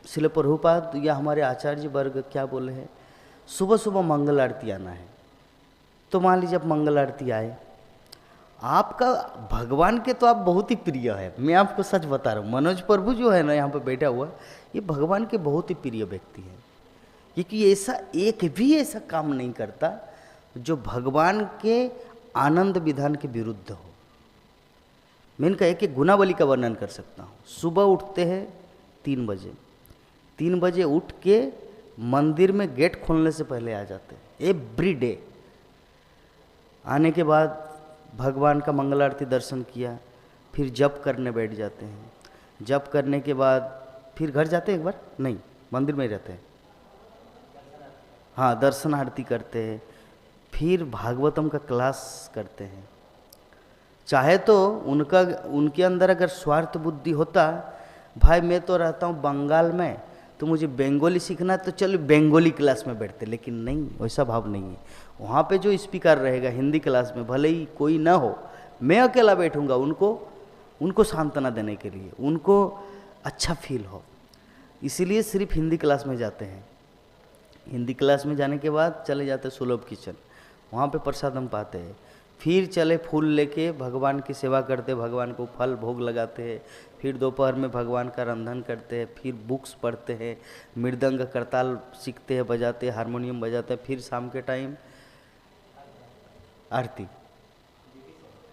श्रील प्रभुपाद या हमारे आचार्य वर्ग क्या बोले हैं, सुबह सुबह मंगल आरती आना है। तो मान लीजिए आप मंगल आरती आए, आपका भगवान के तो आप बहुत ही प्रिय है। मैं आपको सच बता रहा हूँ, मनोज प्रभु जो है ना यहाँ पे बैठा हुआ, ये भगवान के बहुत ही प्रिय व्यक्ति है, क्योंकि ऐसा एक भी ऐसा काम नहीं करता जो भगवान के आनंद विधान के विरुद्ध हो। मैं इनका एक एक गुनावली का वर्णन कर सकता हूँ। सुबह उठते हैं 3 बजे, 3 बजे उठ के मंदिर में गेट खोलने से पहले आ जाते हैं एवरी डे। आने के बाद भगवान का मंगल आरती दर्शन किया, फिर जप करने बैठ जाते हैं। जप करने के बाद फिर घर जाते हैं, एक बार नहीं मंदिर में ही रहते हैं, हाँ दर्शन आरती करते हैं, फिर भागवतम का क्लास करते हैं। चाहे तो उनके अंदर अगर स्वार्थ बुद्धि होता, भाई मैं तो रहता हूँ बंगाल में तो मुझे बंगाली सीखना है तो चलो बंगाली क्लास में बैठते, लेकिन नहीं, वैसा भाव नहीं है। वहाँ पे जो स्पीकर रहेगा हिंदी क्लास में, भले ही कोई ना हो, मैं अकेला बैठूंगा उनको सांत्वना देने के लिए, उनको अच्छा फील हो, इसीलिए सिर्फ हिंदी क्लास में जाते हैं। हिंदी क्लास में जाने के बाद चले जाते हैं सुलभ किचन, वहाँ पे प्रसाद हम पाते हैं। फिर चले फूल लेके भगवान की सेवा करते, भगवान को फल भोग लगाते हैं। फिर दोपहर में भगवान का रंधन करते हैं, फिर बुक्स पढ़ते हैं, मृदंग करताल सीखते हैं, बजाते हैं, हारमोनियम बजाते हैं। फिर शाम के टाइम आरती,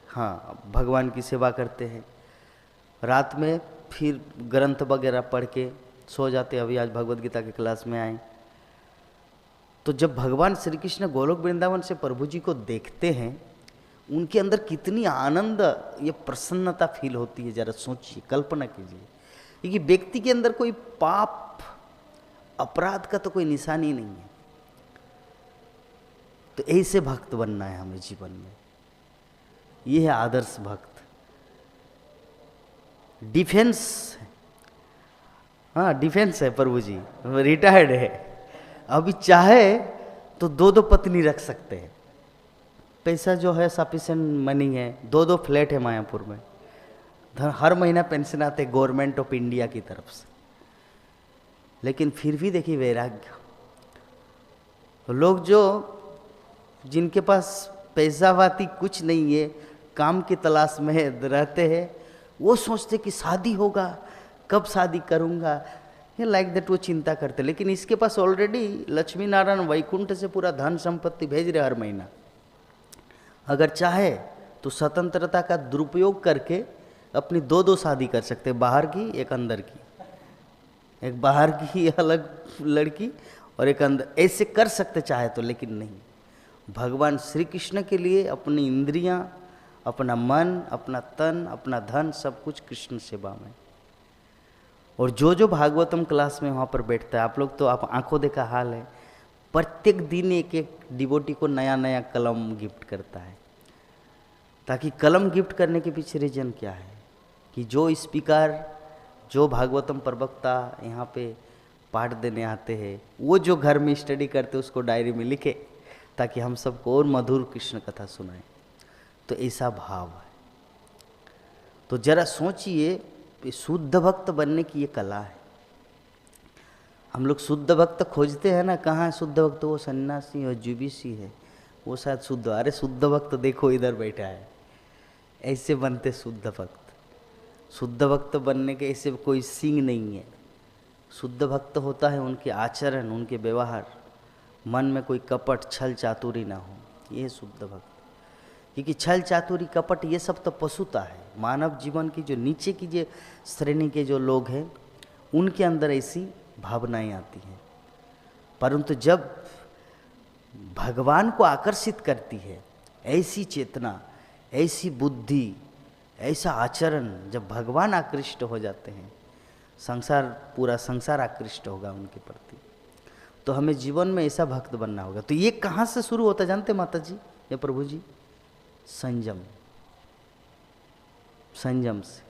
हाँ भगवान की सेवा करते हैं। रात में फिर ग्रंथ वगैरह पढ़ के सो जाते। अभी आज भगवद गीता की क्लास में आए तो जब भगवान श्री कृष्ण गोलोक वृंदावन से प्रभु जी को देखते हैं, उनके अंदर कितनी आनंद, ये प्रसन्नता फील होती है। जरा सोचिए, कल्पना कीजिए, क्योंकि व्यक्ति के अंदर कोई पाप अपराध का तो कोई निशान ही नहीं है। तो ऐसे भक्त बनना है हमें जीवन में, ये है आदर्श भक्त। डिफेंस, हाँ डिफेंस है, प्रभु जी रिटायर्ड है, अभी चाहे तो 2 पत्नी रख सकते हैं। पैसा जो है सफिशिएंट मनी है, 2 फ्लैट है मायापुर में, हर महीना पेंशन आते गवर्नमेंट ऑफ इंडिया की तरफ से। लेकिन फिर भी देखिए वैराग्य, लोग जो जिनके पास पैसा वाती कुछ नहीं है, काम की तलाश में रहते हैं, वो सोचते कि शादी होगा, कब शादी करूँगा, ये लाइक दैट वो चिंता करते। लेकिन इसके पास ऑलरेडी लक्ष्मी नारायण वैकुंठ से पूरा धन संपत्ति भेज रहे हर महीना। अगर चाहे तो स्वतंत्रता का दुरुपयोग करके अपनी 2 शादी कर सकते हैं, बाहर की एक अंदर की, एक बाहर की अलग लड़की और एक अंदर, ऐसे कर सकते चाहे तो। लेकिन नहीं, भगवान श्री कृष्ण के लिए अपनी इंद्रियां, अपना मन, अपना तन, अपना धन, सब कुछ कृष्ण सेवा में। और जो भागवतम क्लास में वहाँ पर बैठता है, आप लोग तो आप आंखों देखा हाल है, प्रत्येक दिन एक डिवोटी को नया नया कलम गिफ्ट करता है। ताकि कलम गिफ्ट करने के पीछे रीजन क्या है कि जो स्पीकर, जो भागवतम प्रवक्ता यहाँ पे पाठ देने आते हैं, वो जो घर में स्टडी करते उसको डायरी में लिखे, ताकि हम सबको और मधुर कृष्ण कथा सुनाएं। तो ऐसा भाव है। तो जरा सोचिए, शुद्ध भक्त बनने की ये कला है। हम लोग शुद्ध भक्त खोजते हैं ना, कहाँ है शुद्ध भक्त? वो सन्यासी और जुबीसी है, वो शायद शुद्ध। अरे शुद्ध भक्त देखो इधर बैठा है। ऐसे बनते शुद्ध भक्त। शुद्ध भक्त बनने के ऐसे कोई सींग नहीं है। शुद्ध भक्त होता है उनके आचरण, उनके व्यवहार, मन में कोई कपट छल चातुरी ना हो, ये शुद्ध भक्त। क्योंकि छल चातुरी कपट ये सब तो पशुता है। मानव जीवन की जो नीचे की जो श्रेणी के जो लोग हैं उनके अंदर ऐसी भावनाएं आती हैं। परंतु जब भगवान को आकर्षित करती है ऐसी चेतना, ऐसी बुद्धि, ऐसा आचरण, जब भगवान आकृष्ट हो जाते हैं, संसार, पूरा संसार आकृष्ट होगा उनके प्रति। तो हमें जीवन में ऐसा भक्त बनना होगा। तो ये कहाँ से शुरू होता है जानते माता जी या प्रभु जी? संयम। संयम से।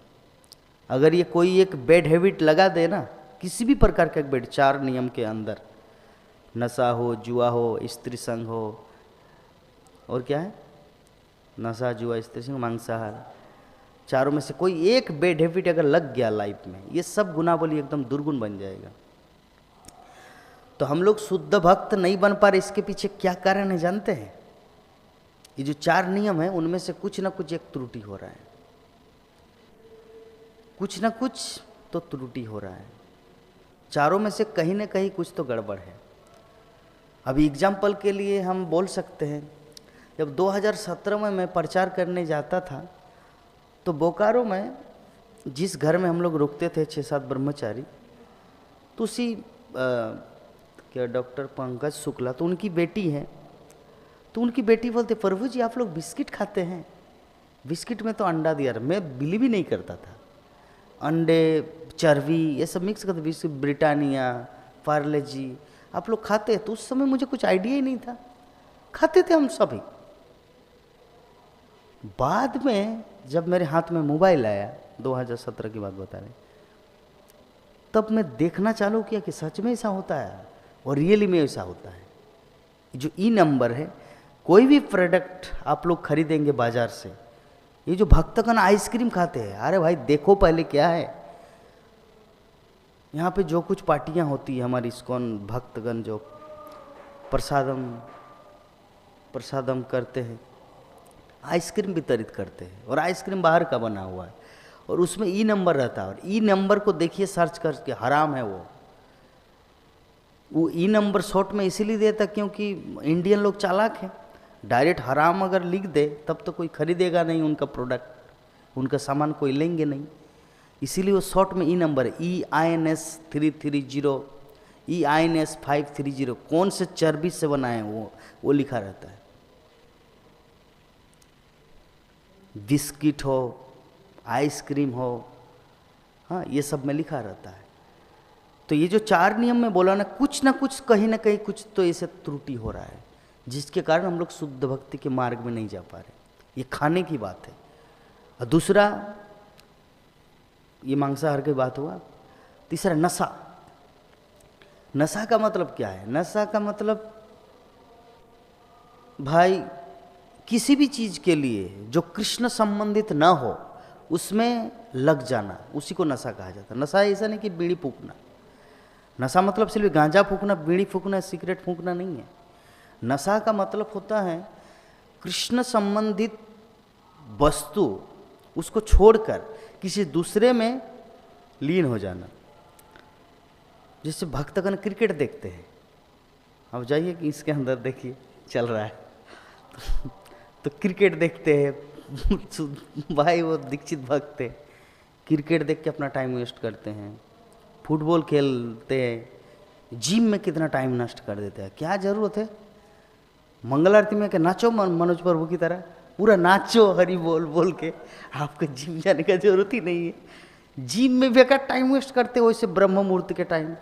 अगर ये कोई एक बैड हैबिट लगा दे ना, किसी भी प्रकार का एक बैड, 4 नियम के अंदर, नशा हो, जुआ हो, स्त्री संग हो, और क्या है? नशा, जुआ, स्त्री संग, मांसाहार, चारों में से कोई एक बैड हैबिट अगर लग गया लाइफ में, ये सब गुनाबली एकदम दुर्गुण बन जाएगा। तो हम लोग शुद्ध भक्त नहीं बन पा रहे, इसके पीछे क्या कारण है जानते हैं? ये जो 4 नियम है उनमें से कुछ ना कुछ एक त्रुटि हो रहा है। कुछ ना कुछ तो त्रुटि हो रहा है। चारों में से कहीं ना कहीं कुछ तो गड़बड़ है। अभी एग्जाम्पल के लिए हम बोल सकते हैं, जब 2017 में मैं प्रचार करने जाता था तो बोकारो में जिस घर में हम लोग रुकते थे 6-7 ब्रह्मचारी, तो उसी क्या डॉक्टर पंकज शुक्ला, तो उनकी बेटी है। तो उनकी बेटी बोलते, प्रभु जी आप लोग बिस्किट खाते हैं, बिस्किट में तो अंडा दिया। मैं बिलीव ही नहीं करता था। अंडे, चर्बी, ये सब मिक्स करते, बिस्किट, ब्रिटानिया, पार्ले जी आप लोग खाते हैं। तो उस समय मुझे कुछ आइडिया ही नहीं था, खाते थे हम सभी। बाद में जब मेरे हाथ में मोबाइल आया, 2017 की बात बता रहे, तब मैं देखना चालू किया कि सच में ऐसा होता है और रियली में ऐसा होता है। जो ई नंबर है, कोई भी प्रोडक्ट आप लोग खरीदेंगे बाजार से, ये जो भक्तगण आइसक्रीम खाते हैं, अरे भाई देखो पहले क्या है। यहाँ पे जो कुछ पार्टियाँ होती है हमारी इस्कॉन भक्तगण जो प्रसादम करते हैं, आइसक्रीम वितरित करते हैं, और आइसक्रीम बाहर का बना हुआ है और उसमें ई नंबर रहता है। और ई नंबर को देखिए सर्च करके, हराम है वो ई नंबर शॉर्ट में इसीलिए देता क्योंकि इंडियन लोग चालाक हैं। डायरेक्ट हराम अगर लिख दे तब तो कोई खरीदेगा नहीं उनका प्रोडक्ट, उनका सामान कोई लेंगे नहीं। इसीलिए वो शॉर्ट में ई नंबर है, EINS 330, EINS 530, कौन से चर्बी से बनाए हैं वो लिखा रहता है। बिस्किट हो, आइसक्रीम हो, हाँ ये सब में लिखा रहता है। तो ये जो 4 नियम में बोला ना कुछ कहीं ना कहीं कुछ तो ऐसे त्रुटि हो रहा है, जिसके कारण हम लोग शुद्ध भक्ति के मार्ग में नहीं जा पा रहे। ये खाने की बात है। और दूसरा, ये मांसाहार की बात हुआ। तीसरा, नशा। नशा का मतलब क्या है? नशा का मतलब भाई किसी भी चीज के लिए जो कृष्ण संबंधित ना हो उसमें लग जाना, उसी को नशा कहा जाता है। नशा ऐसा नहीं कि बीड़ी फूकना। नशा मतलब सिर्फ गांजा फूकना, बीड़ी फूकना, सिगरेट फूकना नहीं है। नशा का मतलब होता है कृष्ण संबंधित वस्तु उसको छोड़कर किसी दूसरे में लीन हो जाना। जैसे भक्तगण क्रिकेट देखते हैं, अब जाइए कि इसके अंदर देखिए चल रहा है तो क्रिकेट देखते हैं भाई, वो दीक्षित भक्त है, क्रिकेट देख के अपना टाइम वेस्ट करते हैं। फुटबॉल खेलते हैं, जिम में कितना टाइम नष्ट कर देते हैं। क्या जरूरत है? मंगल आरती में क्या नाचो मनोज प्रभु की तरह, पूरा नाचो हरि बोल बोल के, आपको जिम जाने का जरूरत ही नहीं है। जिम में बेकार टाइम वेस्ट करते हो, वैसे ब्रह्म मुहूर्त के टाइम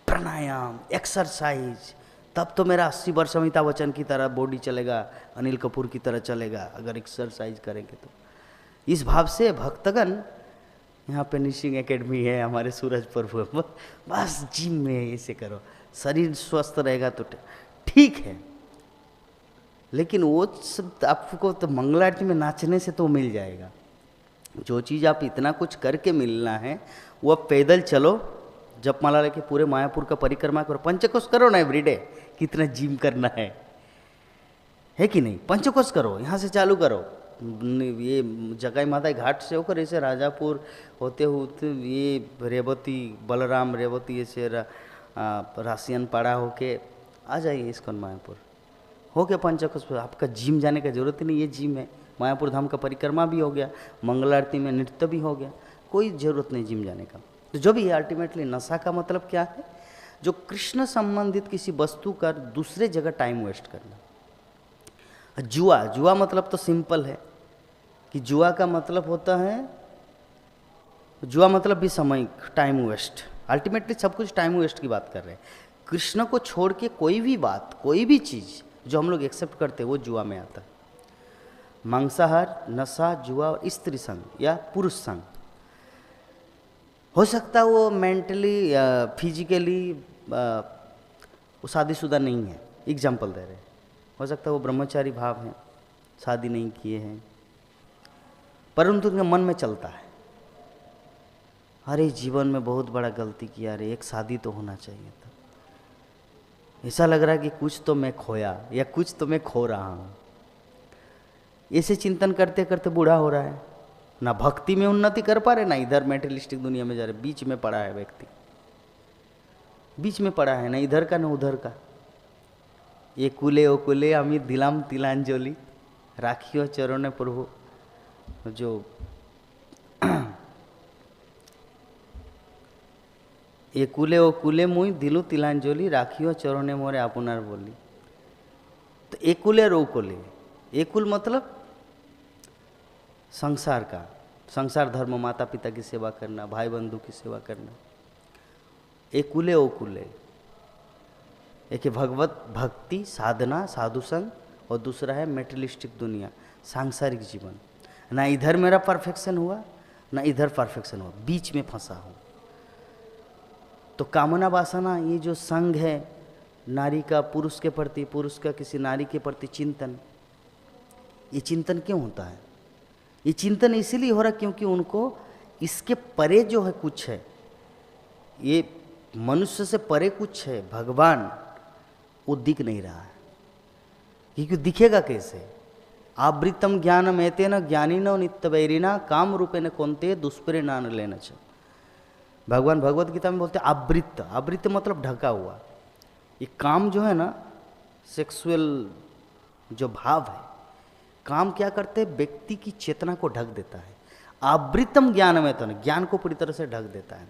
प्राणायाम, एक्सरसाइज, तब तो मेरा 80 वर्ष अमिताभ बच्चन की तरह बॉडी चलेगा, अनिल कपूर की तरह चलेगा अगर एक्सरसाइज करेंगे तो। इस भाव से भक्तगण, यहाँ पे निशिंग एकेडमी है, हमारे सूरज प्रभु है, बस जिम में ऐसे करो, शरीर स्वस्थ रहेगा तो ठीक है। लेकिन वो सब आपको तो मंगल आरती में नाचने से तो मिल जाएगा। जो चीज़ आप इतना कुछ करके मिलना है वो आप पैदल चलो, जपमाला लेके पूरे मायापुर का परिक्रमा करो, पंचकोश करो ना एवरीडे। कितना जिम करना है कि नहीं? पंचकोश करो, यहाँ से चालू करो। ये जगाई माता घाट से होकर ऐसे राजापुर होते होते ये रेवती, बलराम रेवती ऐसे राशियन पाड़ा होके आ जाइए इस्कॉन मायापुर, हो गया पंचकोश। आपका जिम जाने का जरूरत ही नहीं, ये जिम है। मायापुर धाम का परिक्रमा भी हो गया, मंगल आरती में नृत्य भी हो गया, कोई ज़रूरत नहीं जिम जाने का। तो जो भी है अल्टीमेटली नशा का मतलब क्या है? जो कृष्ण संबंधित किसी वस्तु का दूसरे जगह टाइम वेस्ट करना। जुआ, जुआ मतलब तो सिंपल है कि जुआ का मतलब होता है, जुआ मतलब भी समय, टाइम वेस्ट। अल्टीमेटली सब कुछ टाइम वेस्ट की बात कर रहे हैं। कृष्ण को छोड़ के कोई भी बात, कोई भी चीज़ जो हम लोग एक्सेप्ट करते हैं वो जुआ में आता है। मांसाहार, नशा, जुआ और स्त्री संग या पुरुष संग। हो सकता है वो मेंटली फिजिकली वो शादीशुदा नहीं है, एग्जाम्पल दे रहे हैं। हो सकता है वो ब्रह्मचारी भाव हैं, शादी नहीं किए हैं, परंतु उनके मन में चलता है, अरे जीवन में बहुत बड़ा गलती किया, अरे एक शादी तो होना चाहिए था। ऐसा लग रहा है कि कुछ तो मैं खोया या कुछ तो मैं खो रहा हूँ। ऐसे चिंतन करते करते बूढ़ा हो रहा है, ना भक्ति में उन्नति कर पा रहे, ना इधर मेटेरियलिस्टिक दुनिया में जा रहे। बीच में पड़ा है व्यक्ति, बीच में पड़ा है, ना इधर का ना उधर का। ये कुले ओ कुले अमित दिलाम तिलांजलि राखियो चरण प्रभु। जो ये कुले ओ कुले मुई दिलु तिलांजलि राखियो चरणे मोरे आपुनार बोली। तो एकुले और ओकुले, एकुल मतलब संसार का, संसार धर्म, माता पिता की सेवा करना, भाई बंधु की सेवा करना। एकुले ओकुले, एक है भगवत भक्ति साधना साधु संग, और दूसरा है मेटेरियलिस्टिक दुनिया, सांसारिक जीवन। ना इधर मेरा परफेक्शन हुआ ना इधर परफेक्शन हुआ, बीच में फंसा हूँ। तो कामना वासना, ये जो संग है, नारी का पुरुष के प्रति, पुरुष का किसी नारी के प्रति चिंतन, ये चिंतन क्यों होता है? ये चिंतन इसीलिए हो रहा क्योंकि उनको इसके परे जो है कुछ है, ये मनुष्य से परे कुछ है, भगवान, वो दिख नहीं रहा है। क्योंकि दिखेगा कैसे? आवृतम ज्ञानम एतेन ज्ञानिनो नित्य वैरिना काम रूपे न कौनते दुष्परिणाम लेना चाहिए। भगवान भगवत गीता में बोलते हैं आवृत, आवृत मतलब ढका हुआ। ये काम जो है ना, सेक्सुअल जो भाव है, काम क्या करते हैं? व्यक्ति की चेतना को ढक देता है। आवृतम ज्ञान में तो ना, ज्ञान को पूरी तरह से ढक देता है।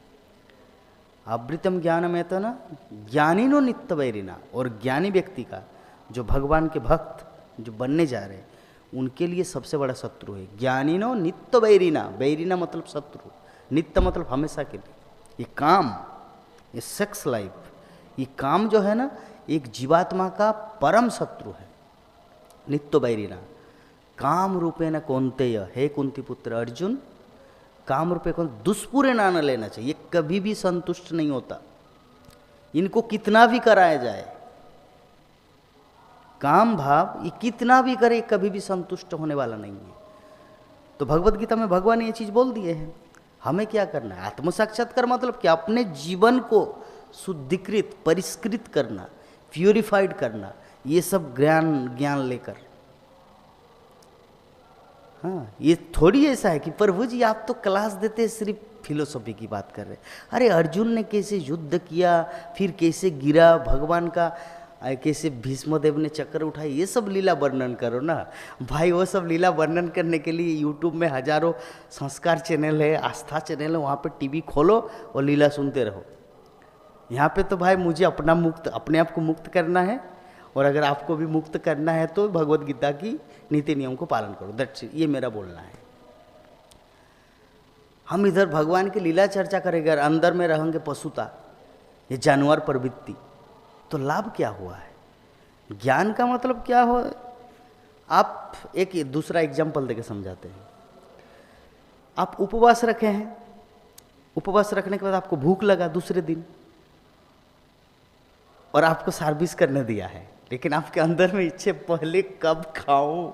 आवृतम ज्ञान में तो ना ज्ञानिनो नित्य वैरिना, और ज्ञानी व्यक्ति का, जो भगवान के भक्त जो बनने जा रहे हैं, उनके लिए सबसे बड़ा शत्रु है ज्ञानिनो नित्य वैरिना। वैरिना मतलब शत्रु, नित्य मतलब हमेशा के लिए। ये काम, ये सेक्स लाइफ, ये काम जो है ना, एक जीवात्मा का परम शत्रु है। नित्य वैरिना काम रूपे न कौनतेय, हे कुंती पुत्र अर्जुन, काम रूपे कौन दुष्परिणाम न लेना चाहिए। ये कभी भी संतुष्ट नहीं होता, इनको कितना भी कराया जाए, काम भाव ये कितना भी करे कभी भी संतुष्ट होने वाला नहीं है। तो भगवत गीता में भगवान ने ये चीज बोल दिए हैं। हमें क्या करना है? आत्म साक्षात्कार मतलब क्या? अपने जीवन को शुद्धिकृत, परिष्कृत करना, प्यूरिफाइड करना, ये सब ज्ञान लेकर। हाँ, ये थोड़ी ऐसा है कि प्रभु जी आप तो क्लास देते हैं, सिर्फ फिलोसॉफी की बात कर रहे हैं। अरे अर्जुन ने कैसे युद्ध किया, फिर कैसे गिरा, भगवान का कैसे भीष्मदेव ने चक्कर उठाई, ये सब लीला वर्णन करो ना भाई। वो सब लीला वर्णन करने के लिए यूट्यूब में हजारों संस्कार चैनल है, आस्था चैनल है, वहाँ पे टीवी खोलो और लीला सुनते रहो। यहाँ पे तो भाई मुझे अपने आप को मुक्त करना है, और अगर आपको भी मुक्त करना है तो भगवत गीता की नीति नियम को पालन करो। दैट्स इट, ये मेरा बोलना है। हम इधर भगवान की लीला चर्चा करेंगे और अंदर में रहेंगे पशुता, ये जानवर प्रवृत्ति, तो लाभ क्या हुआ है? ज्ञान का मतलब क्या हो, आप एक दूसरा एग्जाम्पल देके समझाते हैं। आप उपवास रखे हैं, उपवास रखने के बाद आपको भूख लगा दूसरे दिन, और आपको सर्विस करने दिया है, लेकिन आपके अंदर में इच्छा पहले कब खाऊं,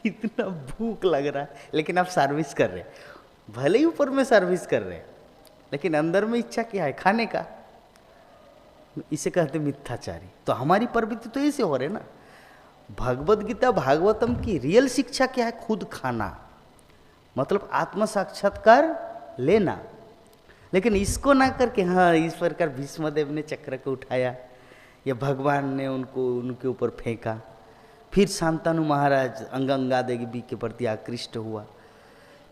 इतना भूख लग रहा है, लेकिन आप सर्विस कर रहे हैं। भले ही ऊपर में सर्विस कर रहे हैं, लेकिन अंदर में इच्छा क्या है, खाने का। इसे कहते मिथ्याचारी। तो हमारी प्रवृत्ति तो ऐसे हो रहे ना। भगवद गीता भागवतम की रियल शिक्षा क्या है, खुद खाना, मतलब आत्म साक्षात्कार लेना। लेकिन इसको ना करके हाँ इस प्रकार भीष्मदेव ने चक्र को उठाया या भगवान ने उनको उनके ऊपर फेंका, फिर शांतनु महाराज अंगंगा देवी के प्रति आकृष्ट हुआ।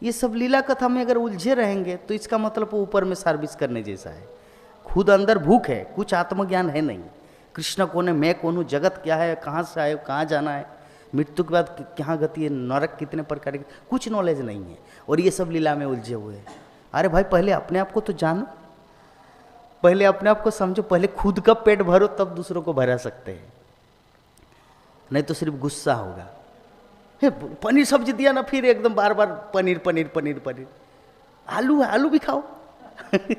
ये सब लीला कथा में अगर उलझे रहेंगे तो इसका मतलब वो ऊपर में सर्विस करने जैसा है। खुद अंदर भूख है, कुछ आत्मज्ञान है नहीं। कृष्ण कौन है, मैं कौन हूँ, जगत क्या है, कहाँ से आए, कहाँ जाना है, मृत्यु के बाद कहाँ गति है, नरक कितने प्रकार के, कुछ नॉलेज नहीं है, और ये सब लीला में उलझे हुए हैं। अरे भाई पहले अपने आप को तो जानो, पहले अपने आप को समझो, पहले खुद का पेट भरो तब दूसरों को भरा सकते हैं, नहीं तो सिर्फ गुस्सा होगा। हे पनीर सब्जी दिया ना, फिर एकदम बार बार पनीर पनीर पनीर पनीर, आलू आलू भी खाओ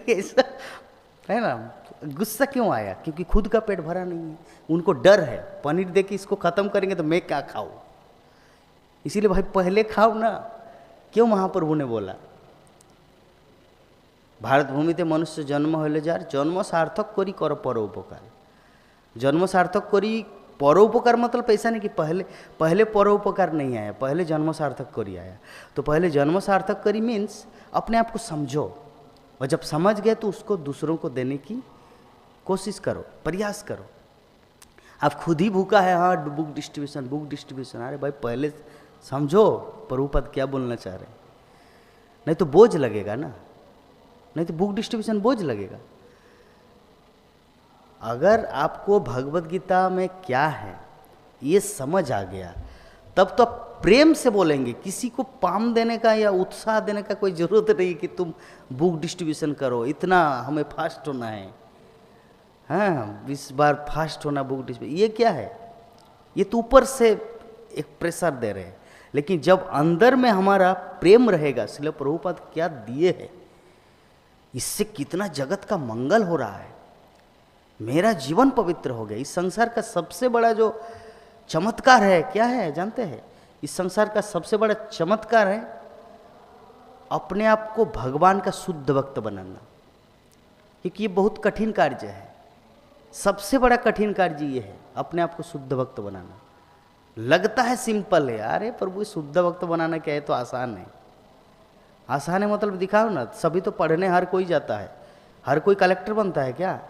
ऐसा है ना। गुस्सा क्यों आया, क्योंकि खुद का पेट भरा नहीं है। उनको डर है पनीर दे के इसको खत्म करेंगे तो मैं क्या खाऊं, इसीलिए भाई पहले खाओ ना। क्यों महाप्रभु ने बोला, भारत भूमिते मनुष्य जन्म हले जार, जन्म सार्थक करी कर परोपकार। जन्म सार्थक करी परोपकार मतलब ऐसा नहीं कि पहले परोपकार नहीं आया, पहले जन्म सार्थक करी आया। तो पहले जन्म सार्थक करी मीन्स अपने आप को समझो, और जब समझ गए तो उसको दूसरों को देने की कोशिश करो, प्रयास करो। आप खुद ही भूखा है, हाँ बुक डिस्ट्रीब्यूशन बुक डिस्ट्रीब्यूशन, अरे भाई पहले समझो प्रभुपद क्या बोलना चाह रहे हैं, नहीं तो बोझ लगेगा ना, नहीं तो बुक डिस्ट्रीब्यूशन बोझ लगेगा। अगर आपको भगवद गीता में क्या है ये समझ आ गया, तब तो प्रेम से बोलेंगे। किसी को पाम देने का या उत्साह देने का कोई ज़रूरत नहीं कि तुम बुक डिस्ट्रीब्यूशन करो, इतना हमें फास्ट होना है, हाँ 20 बार फास्ट होना बुक डिस्ट्रीब्यूशन, ये क्या है, ये तो ऊपर से एक प्रेशर दे रहे हैं। लेकिन जब अंदर में हमारा प्रेम रहेगा, श्रील प्रभुपाद क्या दिए हैं, इससे कितना जगत का मंगल हो रहा है, मेरा जीवन पवित्र हो गया। इस संसार का सबसे बड़ा जो चमत्कार है क्या है जानते हैं, इस संसार का सबसे बड़ा चमत्कार है अपने आप को भगवान का शुद्ध भक्त बनाना, क्योंकि ये बहुत कठिन कार्य है। सबसे बड़ा कठिन कार्य ये है अपने आप को शुद्ध भक्त बनाना। लगता है सिंपल है, अरे प्रभु शुद्ध भक्त बनाना क्या है, तो आसान है। आसान है मतलब दिखाओ ना, सभी तो पढ़ने हर कोई जाता है, हर कोई कलेक्टर बनता है क्या,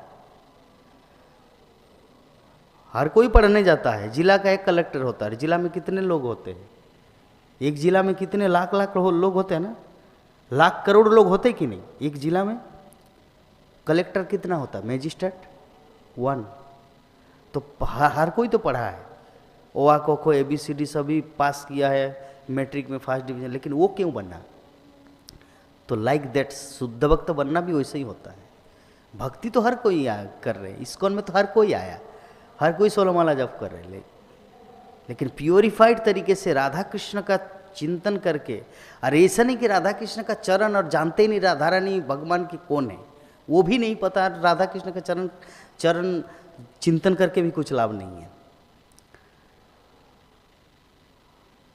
हर कोई पढ़ने जाता है। जिला का एक कलेक्टर होता है, जिला में कितने लोग होते हैं, एक जिला में कितने लाख लाख लोग होते हैं ना, लाख करोड़ लोग होते कि नहीं एक जिला में। कलेक्टर कितना होता है, मजिस्ट्रेट 1। तो हर कोई तो पढ़ा है, ओ आ को ABCD सभी पास किया है, मैट्रिक में फर्स्ट डिवीजन, लेकिन वो क्यों बनना। तो लाइक दैट शुद्ध भक्त बनना भी वैसे ही होता है। भक्ति तो हर कोई कर रहे हैं, इस्कॉन में तो हर कोई आया, हर कोई 16 माला जप कर रहे हैं, लेकिन प्योरीफाइड तरीके से राधा कृष्ण का चिंतन करके। अरे ऐसा नहीं कि राधा कृष्ण का चरण और जानते ही नहीं राधा रानी भगवान की कौन है, वो भी नहीं पता, राधा कृष्ण का चरण चिंतन करके भी कुछ लाभ नहीं है।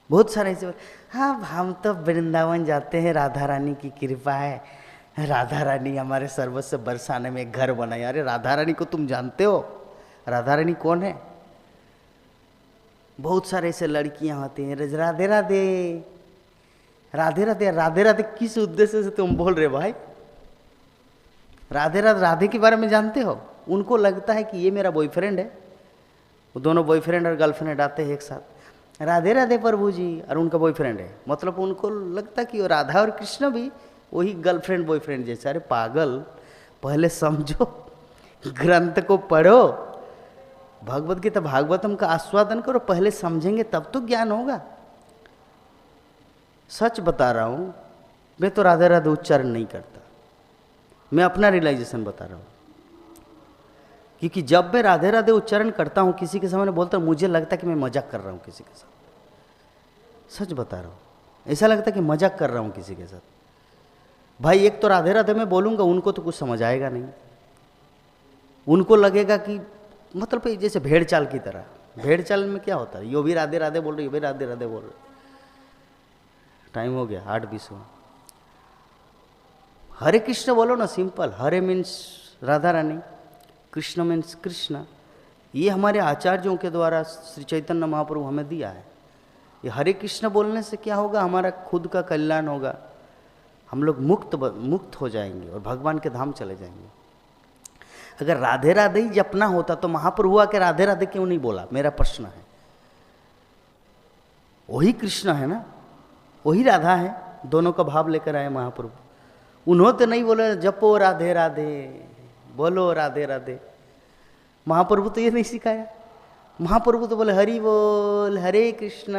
बहुत सारे ऐसे, हाँ हम तो वृंदावन जाते हैं, राधा रानी की कृपा है, राधा रानी हमारे सर्वस्व बरसाने में घर बनाए। अरे राधा रानी को तुम जानते हो, राधा रानी कौन है। बहुत सारे ऐसे लड़कियां होती हैं, राधे राधे राधे राधे राधे राधे, किस उद्देश्य से तुम बोल रहे भाई। राधे राधे राधे के बारे में जानते हो, उनको लगता है कि ये मेरा बॉयफ्रेंड है, वो दोनों बॉयफ्रेंड और गर्लफ्रेंड आते हैं एक साथ, राधे राधे प्रभु जी, और उनका बॉयफ्रेंड है, मतलब उनको लगता कि वो राधा और कृष्ण भी वही गर्लफ्रेंड बॉयफ्रेंड जैसा। अरे पागल, पहले समझो, ग्रंथ को पढ़ो, भगवद गीता भागवतम का आस्वादन करो, पहले समझेंगे तब तो ज्ञान होगा। सच बता रहा हूँ, मैं तो राधे राधे उच्चारण नहीं करता, मैं अपना रियलाइजेशन बता रहा हूँ। क्योंकि जब मैं राधे राधे उच्चारण करता हूँ किसी के सामने बोलता हूँ, मुझे लगता है कि मैं मजाक कर रहा हूँ किसी के साथ। सच बता रहा हूँ, ऐसा लगता है कि मजाक कर रहा हूँ किसी के साथ। भाई एक तो राधे राधे मैं बोलूँगा, उनको तो कुछ समझ आएगा नहीं। उनको लगेगा कि मतलब जैसे भेड़ चाल की तरह। भेड़ चाल में क्या होता है, यो भी राधे राधे बोल रहे, यो भी राधे राधे बोल रहे। टाइम हो गया 8:20 हुआ। हरे कृष्ण बोलो ना, सिंपल। हरे मीन्स राधा रानी, कृष्ण मीन्स कृष्ण। ये हमारे आचार्यों के द्वारा श्री चैतन्य महाप्रभु हमें दिया है। ये हरे कृष्ण बोलने से क्या होगा, हमारा खुद का कल्याण होगा, हम लोग मुक्त हो जाएंगे और भगवान के धाम चले जाएंगे। अगर राधे राधे ही जपना होता तो महाप्रभु आके राधे राधे क्यों नहीं बोला, मेरा प्रश्न है। वही कृष्ण है ना, वही राधा है, दोनों का भाव लेकर आए महाप्रभु। उन्होंने तो नहीं बोला जपो राधे राधे, बोलो राधे राधे। महाप्रभु तो ये नहीं सिखाया। महाप्रभु तो बोले हरि बोल, हरे कृष्ण।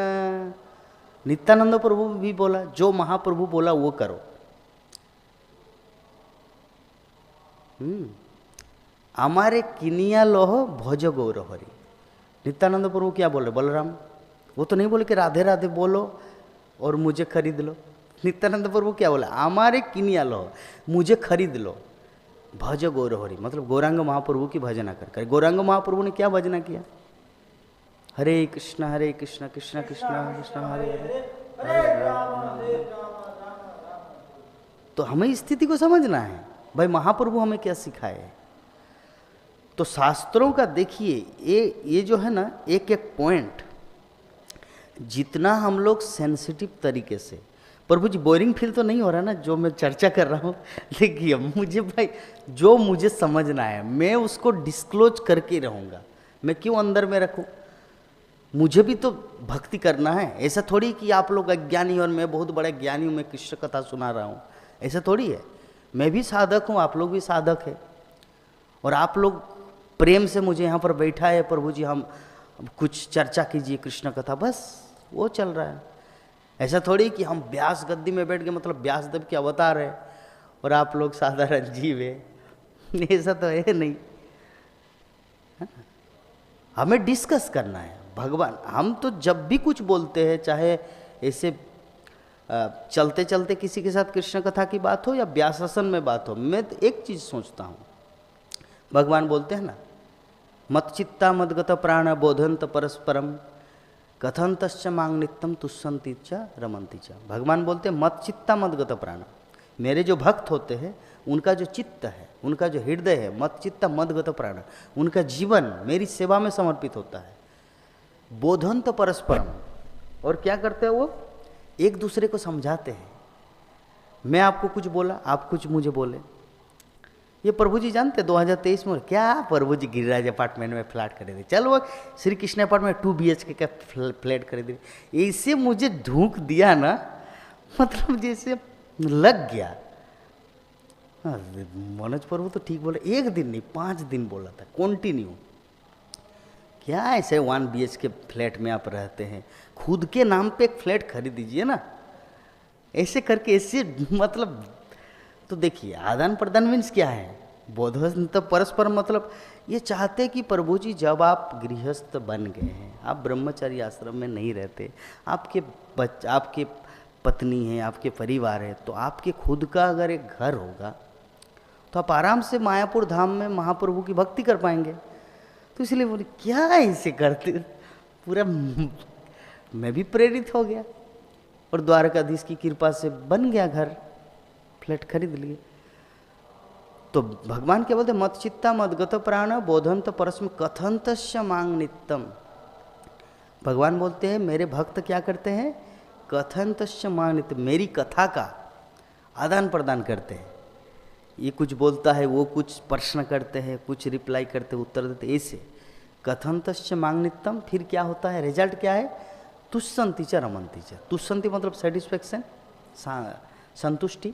नित्यानंद प्रभु भी बोला, जो महाप्रभु बोला वो करो। हमारे किनिया लोह भोज गौर हरि। नित्यानंद प्रभु क्या बोल रहे, बलराम? वो तो नहीं बोले कि राधे राधे बोलो और मुझे खरीद लो। नित्यानंद प्रभु क्या बोला, हमारे किनिया लोह, मुझे खरीद लो। भज गौर हरि मतलब गौरांग महाप्रभु की भजना कर। गौरांग महाप्रभु ने क्या भजना किया, हरे कृष्ण कृष्ण कृष्ण कृष्ण हरे हरे हरे राम। तो हमें इस स्थिति को समझना है भाई, महाप्रभु हमें क्या सिखाए। तो शास्त्रों का देखिए ये जो है ना, एक एक पॉइंट जितना हम लोग सेंसिटिव तरीके से। प्रभु जी बोरिंग फील तो नहीं हो रहा ना जो मैं चर्चा कर रहा हूँ? देखिए मुझे भाई जो मुझे समझना है मैं उसको डिस्क्लोज करके रहूँगा, मैं क्यों अंदर में रखूँ? मुझे भी तो भक्ति करना है। ऐसा थोड़ी कि आप लोग अज्ञानी और मैं बहुत बड़ा ज्ञानी हूँ, मैं कृष्ण कथा सुना रहा हूँ, ऐसा थोड़ी है। मैं भी साधक हूँ, आप लोग भी साधक है, और आप लोग प्रेम से मुझे यहाँ पर बैठा है, प्रभु जी हम कुछ चर्चा कीजिए कृष्ण कथा, बस वो चल रहा है। ऐसा थोड़ी कि हम व्यास गद्दी में बैठ के मतलब व्यासदेव के अवतार है और आप लोग साधारण जीव है, ऐसा तो है नहीं, है ना? हमें डिस्कस करना है भगवान। हम तो जब भी कुछ बोलते हैं, चाहे ऐसे चलते चलते किसी के साथ कृष्ण कथा की बात हो या व्यासासन में बात हो, मैं तो एक चीज़ सोचता हूँ, भगवान बोलते हैं ना, मत चित्ता मदगत प्राण बोधंत परस्परम कथंतश्च मांग नित्यम तुष्यंति च रमंति च। भगवान बोलते हैं मत चित्ता मदगत प्राण, मेरे जो भक्त होते हैं उनका जो चित्त है, उनका जो हृदय है, मत चित्ता मदगत प्राण, उनका जीवन मेरी सेवा में समर्पित होता है। बोधंत परस्परम, और क्या करते हैं वो, एक दूसरे को समझाते हैं। मैं आपको कुछ बोला, आप कुछ मुझे बोले। ये प्रभु जी जानते 2023 में क्या, प्रभु जी गिरिराज अपार्टमेंट में फ्लैट खरीदे, चल वो श्री कृष्ण अपार्टमेंट 2 BHK का फ्लैट खरीदे। ऐसे मुझे ढूंक दिया ना, मतलब जैसे लग गया। मनोज प्रभु तो ठीक बोले, 1 दिन नहीं 5 दिन बोला था कंटिन्यू। क्या ऐसे 1 BHK फ्लैट में आप रहते हैं, खुद के नाम पे एक फ्लैट खरीद दीजिए ना, ऐसे करके ऐसे मतलब। तो देखिए आदान प्रदान मीन्स क्या है, बोधंत परस्पर मतलब ये चाहते कि प्रभु जी जब आप गृहस्थ बन गए हैं, आप ब्रह्मचारी आश्रम में नहीं रहते, आपके पत्नी है, आपके परिवार है, तो आपके खुद का अगर एक घर होगा तो आप आराम से मायापुर धाम में महाप्रभु की भक्ति कर पाएंगे। तो इसलिए बोले क्या ऐसे करते, पूरा मैं भी प्रेरित हो गया और द्वारकाधीश की कृपा से बन गया घर, फ्लैट खरीद लिए। तो भगवान क्या बोलते, मत चित्ता मदगत प्राण बोधंत परस्म कथंतस्य मांग नित्यम। भगवान बोलते हैं मेरे भक्त क्या करते हैं, कथंतस्य मांग नित्यम, मेरी कथा का आदान प्रदान करते हैं। ये कुछ बोलता है, वो कुछ प्रश्न करते हैं, कुछ रिप्लाई करते, उत्तर देते, ऐसे कथंतस्य मांग नित्यम। फिर क्या होता है, रिजल्ट क्या है, तुष्यंति च रमंति च। तुष्यंति मतलब सेटिस्फैक्शन, संतुष्टि,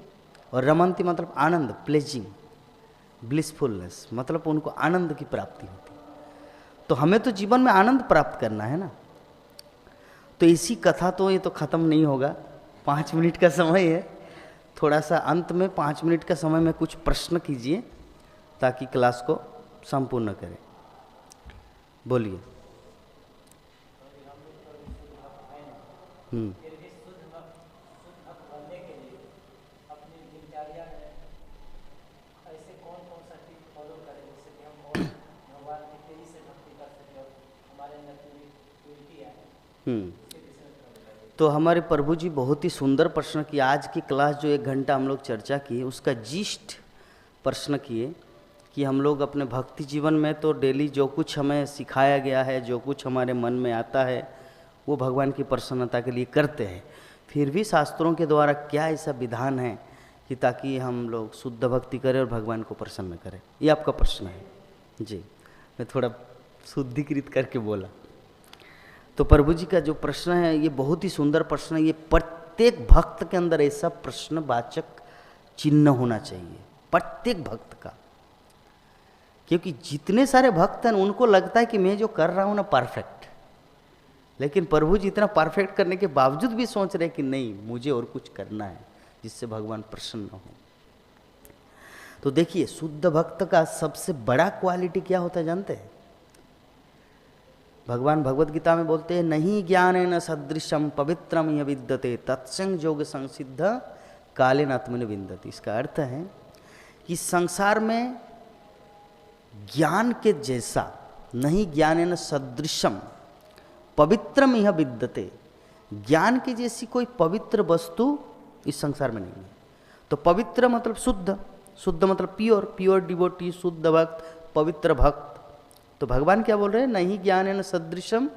और रमंती मतलब आनंद, प्लेजिंग, ब्लिसफुलनेस, मतलब उनको आनंद की प्राप्ति होती है। तो हमें तो जीवन में आनंद प्राप्त करना है ना। तो इसी कथा तो ये तो ख़त्म नहीं होगा, 5 मिनट का समय है, थोड़ा सा अंत में 5 मिनट का समय में कुछ प्रश्न कीजिए ताकि क्लास को संपूर्ण करें। बोलिए। तो हमारे प्रभु जी बहुत ही सुंदर प्रश्न किए। आज की क्लास जो 1 घंटा हम लोग चर्चा की उसका जिस्ट प्रश्न किए कि हम लोग अपने भक्ति जीवन में तो डेली जो कुछ हमें सिखाया गया है, जो कुछ हमारे मन में आता है, वो भगवान की प्रसन्नता के लिए करते हैं। फिर भी शास्त्रों के द्वारा क्या ऐसा विधान है कि ताकि हम लोग शुद्ध भक्ति करें और भगवान को प्रसन्न करें? ये आपका प्रश्न है जी। मैं थोड़ा शुद्धिकृत करके बोला। तो प्रभु जी का जो प्रश्न है ये बहुत ही सुंदर प्रश्न है। ये प्रत्येक भक्त के अंदर ऐसा प्रश्नवाचक चिन्ह होना चाहिए, प्रत्येक भक्त का। क्योंकि जितने सारे भक्त हैं उनको लगता है कि मैं जो कर रहा हूँ ना परफेक्ट, लेकिन प्रभु जी इतना परफेक्ट करने के बावजूद भी सोच रहे कि नहीं, मुझे और कुछ करना है जिससे भगवान प्रसन्न हो। तो देखिए, शुद्ध भक्त का सबसे बड़ा क्वालिटी क्या होता है जानते हैं? भगवान भगवत गीता में बोलते हैं, नहीं ज्ञानेन सदृशम पवित्रम य विद्यते तत्संयोग संसिद्ध कालेन आत्मनि विन्दति। इसका अर्थ है कि संसार में ज्ञान के जैसा, नहीं ज्ञानेन सदृशम पवित्रम यह विद्यते, ज्ञान के जैसी कोई पवित्र वस्तु इस संसार में नहीं है। तो पवित्र मतलब शुद्ध, शुद्ध मतलब प्योर, प्योर डिवोटी, शुद्ध भक्त, पवित्र भक्त। तो भगवान क्या बोल रहे हैं? नहीं ज्ञानेन सदृशम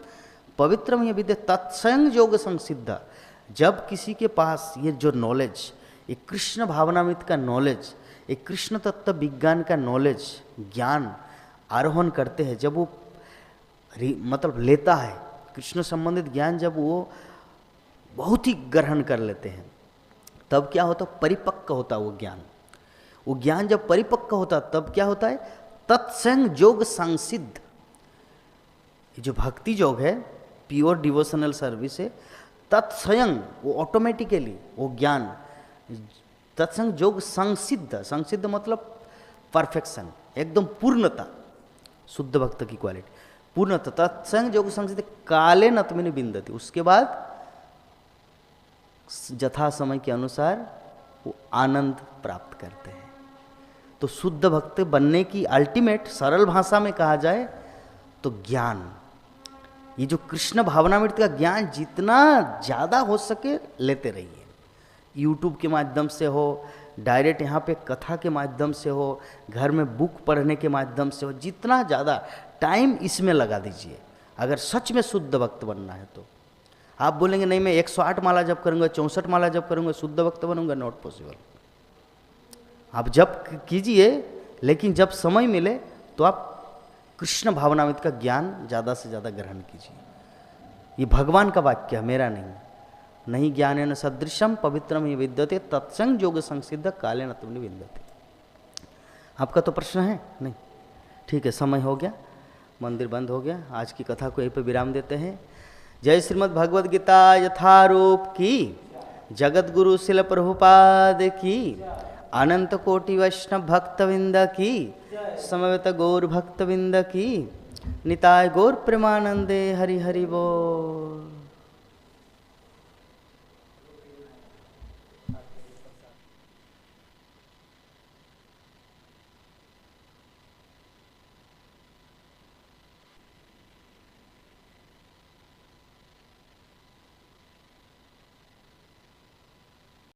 पवित्रम यह विद्यते तत्संयोग संसिद्ध। जब किसी के पास ये जो नॉलेज, एक कृष्ण भावनामृत का नॉलेज, एक कृष्ण तत्व विज्ञान का नॉलेज, ज्ञान आरोहण करते हैं, जब वो मतलब लेता है कृष्ण संबंधित ज्ञान, जब वो बहुत ही ग्रहण कर लेते हैं, तब क्या होता? परिपक्व होता वो ज्ञान। वो ज्ञान जब परिपक्व होता तब क्या होता है? तत्संयोग संसिद्ध। जो भक्ति योग है, प्योर डिवोशनल सर्विस है, तत्स्वयं वो ऑटोमेटिकली वो ज्ञान तत्संयोग संसिद्ध, संसिद्ध मतलब परफेक्शन, एकदम पूर्णता, शुद्ध भक्त की क्वालिटी पूर्णता। तत्संयोग संसिद्ध कालेन आत्मनि विन्दति। उसके बाद यथा समय के अनुसार वो आनंद प्राप्त करते हैं। तो शुद्ध भक्त बनने की अल्टीमेट, सरल भाषा में कहा जाए तो ज्ञान, ये जो कृष्ण भावनामृत का ज्ञान जितना ज़्यादा हो सके लेते रहिए। यूट्यूब के माध्यम से हो, डायरेक्ट यहाँ पे कथा के माध्यम से हो, घर में बुक पढ़ने के माध्यम से हो, जितना ज़्यादा टाइम इसमें लगा दीजिए अगर सच में शुद्ध भक्त बनना है। तो आप बोलेंगे नहीं मैं 108 माला जप करूँगा, 64 माला जप करूँगा, शुद्ध भक्त बनूंगा, नॉट पॉसिबल। आप जप कीजिए, लेकिन जब समय मिले तो आप कृष्ण भावनामृत का ज्ञान ज़्यादा से ज़्यादा ग्रहण कीजिए। ये भगवान का वाक्य है, मेरा नहीं। नहीं ज्ञानेन सदृशम पवित्रम य विद्यते तत्संयोग संसिद्ध कालेन आत्मनि विन्दति। आपका तो प्रश्न है नहीं? ठीक है, समय हो गया, मंदिर बंद हो गया। आज की कथा को यहीं पर विराम देते हैं। जय श्रीमद् भगवद गीता यथारूप की, जगत गुरु शिल प्रभुपाद की, अनंत कोटि वैष्णव भक्तविंद की, समवेत गौर भक्तविंद की, निताय गौर प्रेमानंदे। हरि हरि बोल।